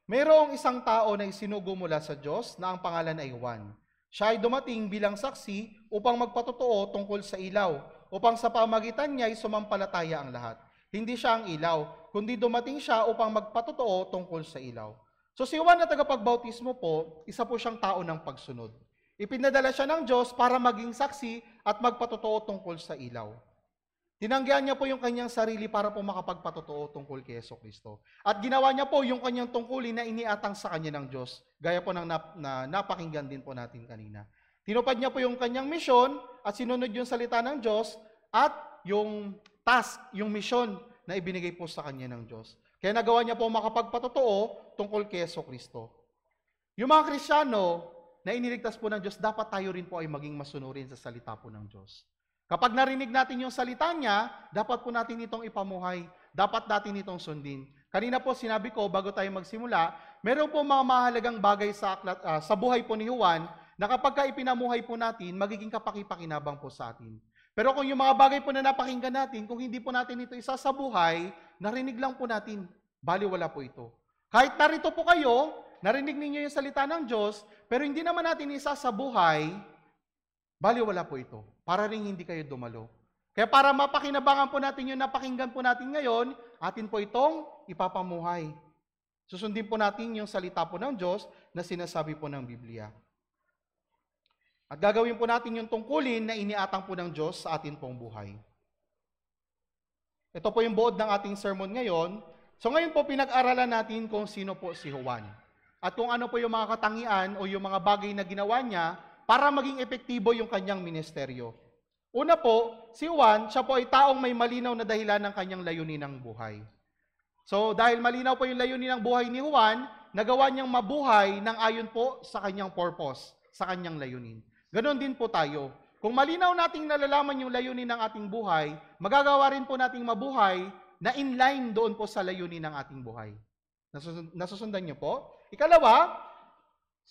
Mayroong isang tao na isinugo mula sa Diyos na ang pangalan ay Juan. Siya ay dumating bilang saksi upang magpatotoo tungkol sa ilaw, upang sa pamagitan niya ay sumampalataya ang lahat. Hindi siya ang ilaw, kundi dumating siya upang magpatotoo tungkol sa ilaw. So si Juan na tagapagbautismo po, isa po siyang tao ng pagsunod. Ipinadala siya ng Diyos para maging saksi at magpatotoo tungkol sa ilaw. Tinanggihan niya po yung kanyang sarili para po makapagpatotoo tungkol kay Jesucristo. At ginawa niya po yung kanyang tungkulin na iniatang sa kanya ng Diyos, gaya po ng napakinggan din po natin kanina. Tinupad niya po yung kanyang misyon at sinunod yung salita ng Diyos at yung task, yung misyon na ibinigay po sa kanya ng Diyos. Kaya nagawa niya po makapagpatotoo tungkol kay Jesucristo. Yung mga Kristiyano na iniligtas po ng Diyos, dapat tayo rin po ay maging masunurin sa salita po ng Diyos. Kapag narinig natin yung salita niya, dapat po natin itong ipamuhay. Dapat natin itong sundin. Kanina po sinabi ko, bago tayo magsimula, meron po mga mahalagang bagay sa buhay po ni Juan na kapag ipinamuhay po natin, magiging kapakipakinabang po sa atin. Pero kung yung mga bagay po na napakinggan natin, kung hindi po natin ito isa sa buhay, narinig lang po natin, baliwala po ito. Kahit narito po kayo, narinig ninyo yung salita ng Diyos, pero hindi naman natin isa sa buhay, baliwala po ito. Para rin hindi kayo dumalo. Kaya para mapakinabangan po natin yung napakinggan po natin ngayon, atin po itong ipapamuhay. Susundin po natin yung salita po ng Diyos na sinasabi po ng Biblia. At gagawin po natin yung tungkulin na iniatang po ng Diyos sa atin pong buhay. Ito po yung buod ng ating sermon ngayon. So ngayon po pinag-aralan natin kung sino po si Juan. At kung ano po yung mga katangian o yung mga bagay na ginawa niya para maging epektibo yung kanyang ministeryo. Una po, si Juan, siya po ay taong may malinaw na dahilan ng kanyang layunin ng buhay. So, dahil malinaw po yung layunin ng buhay ni Juan, nagawa niyang mabuhay ng ayon po sa kanyang purpose, sa kanyang layunin. Ganon din po tayo. Kung malinaw nating nalalaman yung layunin ng ating buhay, magagawa rin po nating mabuhay na inline doon po sa layunin ng ating buhay. Nasusundan niyo po? Ikalawa,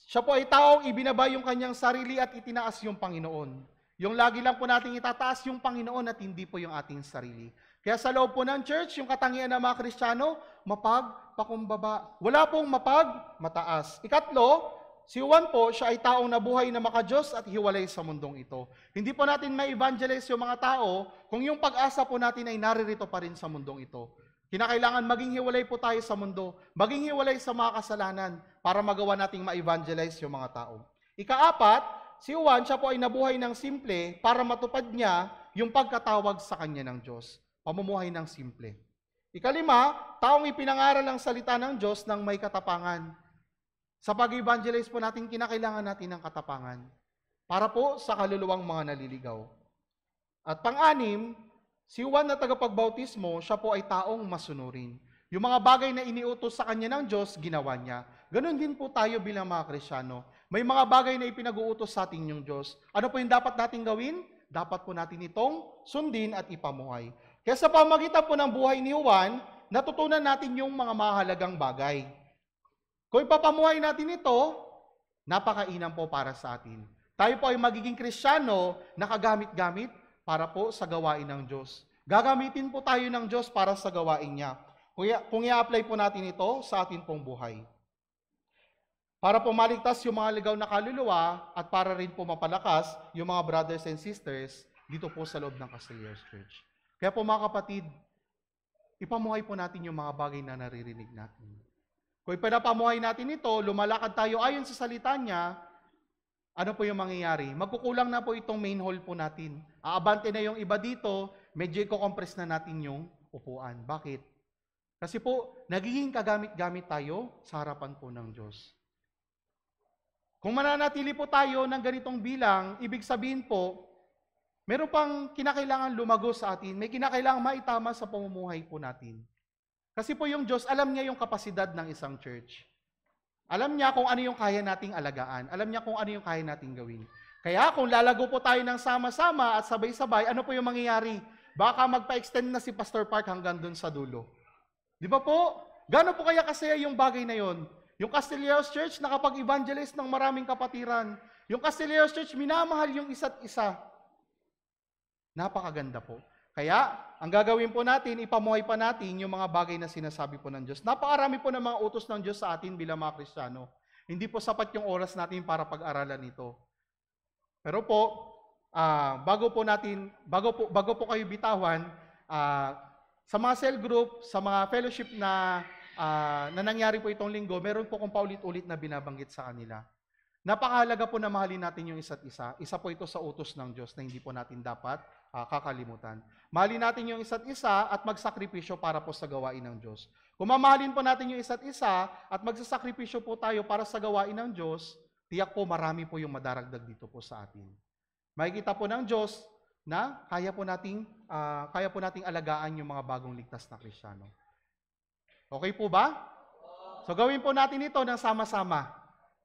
siya po ay taong ibinaba yung kanyang sarili at itinaas yung Panginoon. Yung lagi lang po natin itataas yung Panginoon at hindi po yung ating sarili. Kaya sa loob po ng church, yung katangian ng mga Kristiyano, mapagpakumbaba. Wala pong mapag, mataas. Ikatlo, si Juan po, siya ay taong nabuhay na maka-Diyos at hiwalay sa mundong ito. Hindi po natin ma-evangelize yung mga tao kung yung pag-asa po natin ay naririto pa rin sa mundong ito. Kinakailangan maging hiwalay po tayo sa mundo, maging hiwalay sa mga kasalanan para magawa nating ma-evangelize yung mga tao. Ikaapat, si Juan, siya po ay nabuhay ng simple para matupad niya yung pagkatawag sa kanya ng Diyos. Pamumuhay ng simple. Ikalima, taong ipinangaral ang salita ng Diyos ng may katapangan. Sa pag-evangelize po natin, kinakailangan natin ng katapangan para po sa kaluluwang mga naliligaw. At pang-anim, si Juan na tagapagbautismo, siya po ay taong masunurin. Yung mga bagay na iniutos sa kanya ng Diyos, ginawa niya. Ganon din po tayo bilang mga Kristiyano. May mga bagay na ipinag-uutos sa atin yung Diyos. Ano po yung dapat natin gawin? Dapat po natin itong sundin at ipamuhay. Kaya sa pamagitan po ng buhay ni Juan, natutunan natin yung mga mahalagang bagay. Kung ipapamuhay natin ito, napakainam po para sa atin. Tayo po ay magiging Kristiyano na kagamit-gamit para po sa gawain ng Diyos. Gagamitin po tayo ng Diyos para sa gawain niya. Kung i-apply po natin ito sa atin pong buhay. Para po maligtas yung mga ligaw na kaluluwa at para rin po mapalakas yung mga brothers and sisters dito po sa loob ng Castillers Church. Kaya po mga kapatid, ipamuhay po natin yung mga bagay na naririnig natin. Kung ipinapamuhay natin ito, lumalakad tayo ayon sa salita niya, ano po yung mangyayari? Magkukulang na po itong main hall po natin. Aabante na yung iba dito, medyo i-compress na natin yung upuan. Bakit? Kasi po, nagiging kagamit-gamit tayo sa harapan po ng Diyos. Kung mananatili po tayo ng ganitong bilang, ibig sabihin po, meron pang kinakailangan lumago sa atin, may kinakailangan maitama sa pamumuhay po natin. Kasi po yung Diyos, alam niya yung kapasidad ng isang church. Alam niya kung ano yung kaya nating alagaan. Alam niya kung ano yung kaya nating gawin. Kaya kung lalago po tayo ng sama-sama at sabay-sabay, ano po yung mangyayari? Baka magpa-extend na si Pastor Park hanggang dun sa dulo. Di ba po? Gano'n po kaya kasaya yung bagay na yon? Yung Castilleros Church nakapag-evangelize ng maraming kapatiran. Yung Castilleros Church minamahal yung isa't isa. Napakaganda po. Kaya, ang gagawin po natin, ipamuhay pa natin yung mga bagay na sinasabi po ng Diyos. Napakarami po ng mga utos ng Diyos sa atin bilang mga Kristiyano. Hindi po sapat yung oras natin para pag-aralan ito. Pero po, bago po kayo bitawan, sa mga cell group, sa mga fellowship na nangyari po itong linggo, meron po kong paulit-ulit na binabanggit sa kanila. Napakahalaga po na mahalin natin yung isa't isa. Isa po ito sa utos ng Diyos na hindi po natin dapat kakalimutan. Mahalin natin yung isa't isa at magsakripisyo para po sa gawain ng Diyos. Kung mamahalin po natin yung isa't isa at magsasakripisyo po tayo para sa gawain ng Diyos, tiyak po marami po yung madaragdag dito po sa atin. Makikita po ng Diyos na kaya po nating alagaan yung mga bagong ligtas na Kristiyano. Okay po ba? So gawin po natin ito ng sama-sama.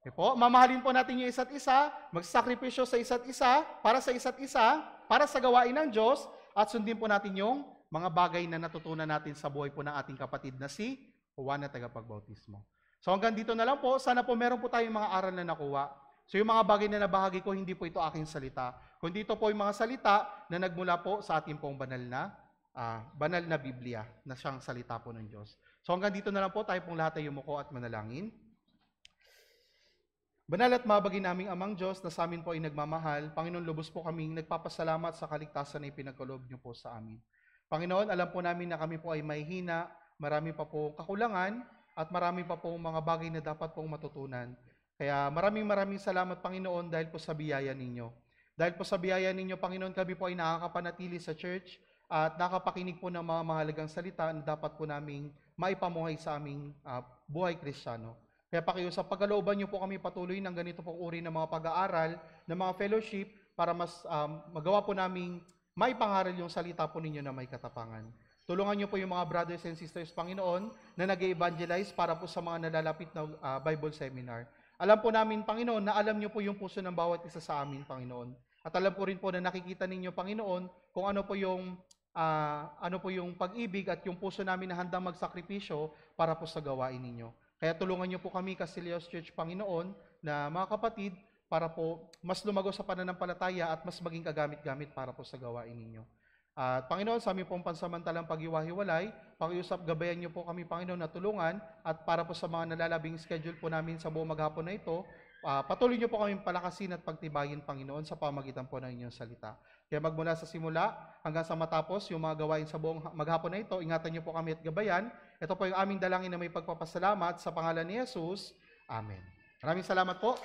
Okay po? Mamahalin po natin yung isa't isa, magsakripisyo sa isa't isa, para sa gawain ng Diyos, at sundin po natin yung mga bagay na natutunan natin sa buhay po ng ating kapatid na si Juan na tagapagbautismo. So hanggang dito na lang po, sana po meron po tayong mga aral na nakuha. So yung mga bagay na nabahagi ko, hindi po ito aking salita, kundi ito po yung mga salita na nagmula po sa ating pong banal na Biblia, na siyang salita po ng Diyos. So hanggang dito na lang po, tayo pong lahat ay yumuko at manalangin. Banal at mabagin naming Amang Diyos na sa amin po ay nagmamahal, Panginoon, lubos po kaming nagpapasalamat sa kaligtasan na ipinagkaloob niyo po sa amin. Panginoon, alam po namin na kami po ay may hina, marami pa po kakulangan, at marami pa po mga bagay na dapat pong matutunan. Kaya maraming salamat, Panginoon, dahil po sa biyaya ninyo. Dahil po sa biyaya ninyo, Panginoon, kami po ay nakakapanatili sa church at nakapakinig po ng mga mahalagang salita na dapat po naming maipamuhay sa aming buhay Kristiyano. Kaya pakiusap, pagkalooban niyo po kami patuloy ng ganito pong uri ng mga pag-aaral, ng mga fellowship, para mas magawa po naming maipangaral yung salita po ninyo na may katapangan. Tulungan niyo po yung mga brothers and sisters, Panginoon, na nag-evangelize para po sa mga nalalapit na Bible seminar. Alam po namin, Panginoon, na alam niyo po yung puso ng bawat isa sa amin, Panginoon. At alam po rin po na nakikita ninyo, Panginoon, kung ano po yung pag-ibig at yung puso namin na handang magsakripisyo para po sa gawain ninyo. Kaya tulungan niyo po kami, Castilleros Church, Panginoon, na mga kapatid, para po mas lumago sa pananampalataya at mas maging kagamit-gamit para po sa gawain ninyo. At Panginoon, sa aming pong pansamantalang pag-iwahiwalay, pakiusap, gabayan niyo po kami, Panginoon, na tulungan, at para po sa mga nalalabing schedule po namin sa buong maghapon na ito, Patuloy niyo po kaming palakasin at pagtibayin, Panginoon, sa pamagitan po ng inyong salita. Kaya magmula sa simula hanggang sa matapos yung mga gawain sa buong maghapon na ito, ingatan niyo po kami at gabayan. Ito po yung aming dalangin na may pagpapasalamat sa pangalan ni Jesus. Amen. Maraming salamat po.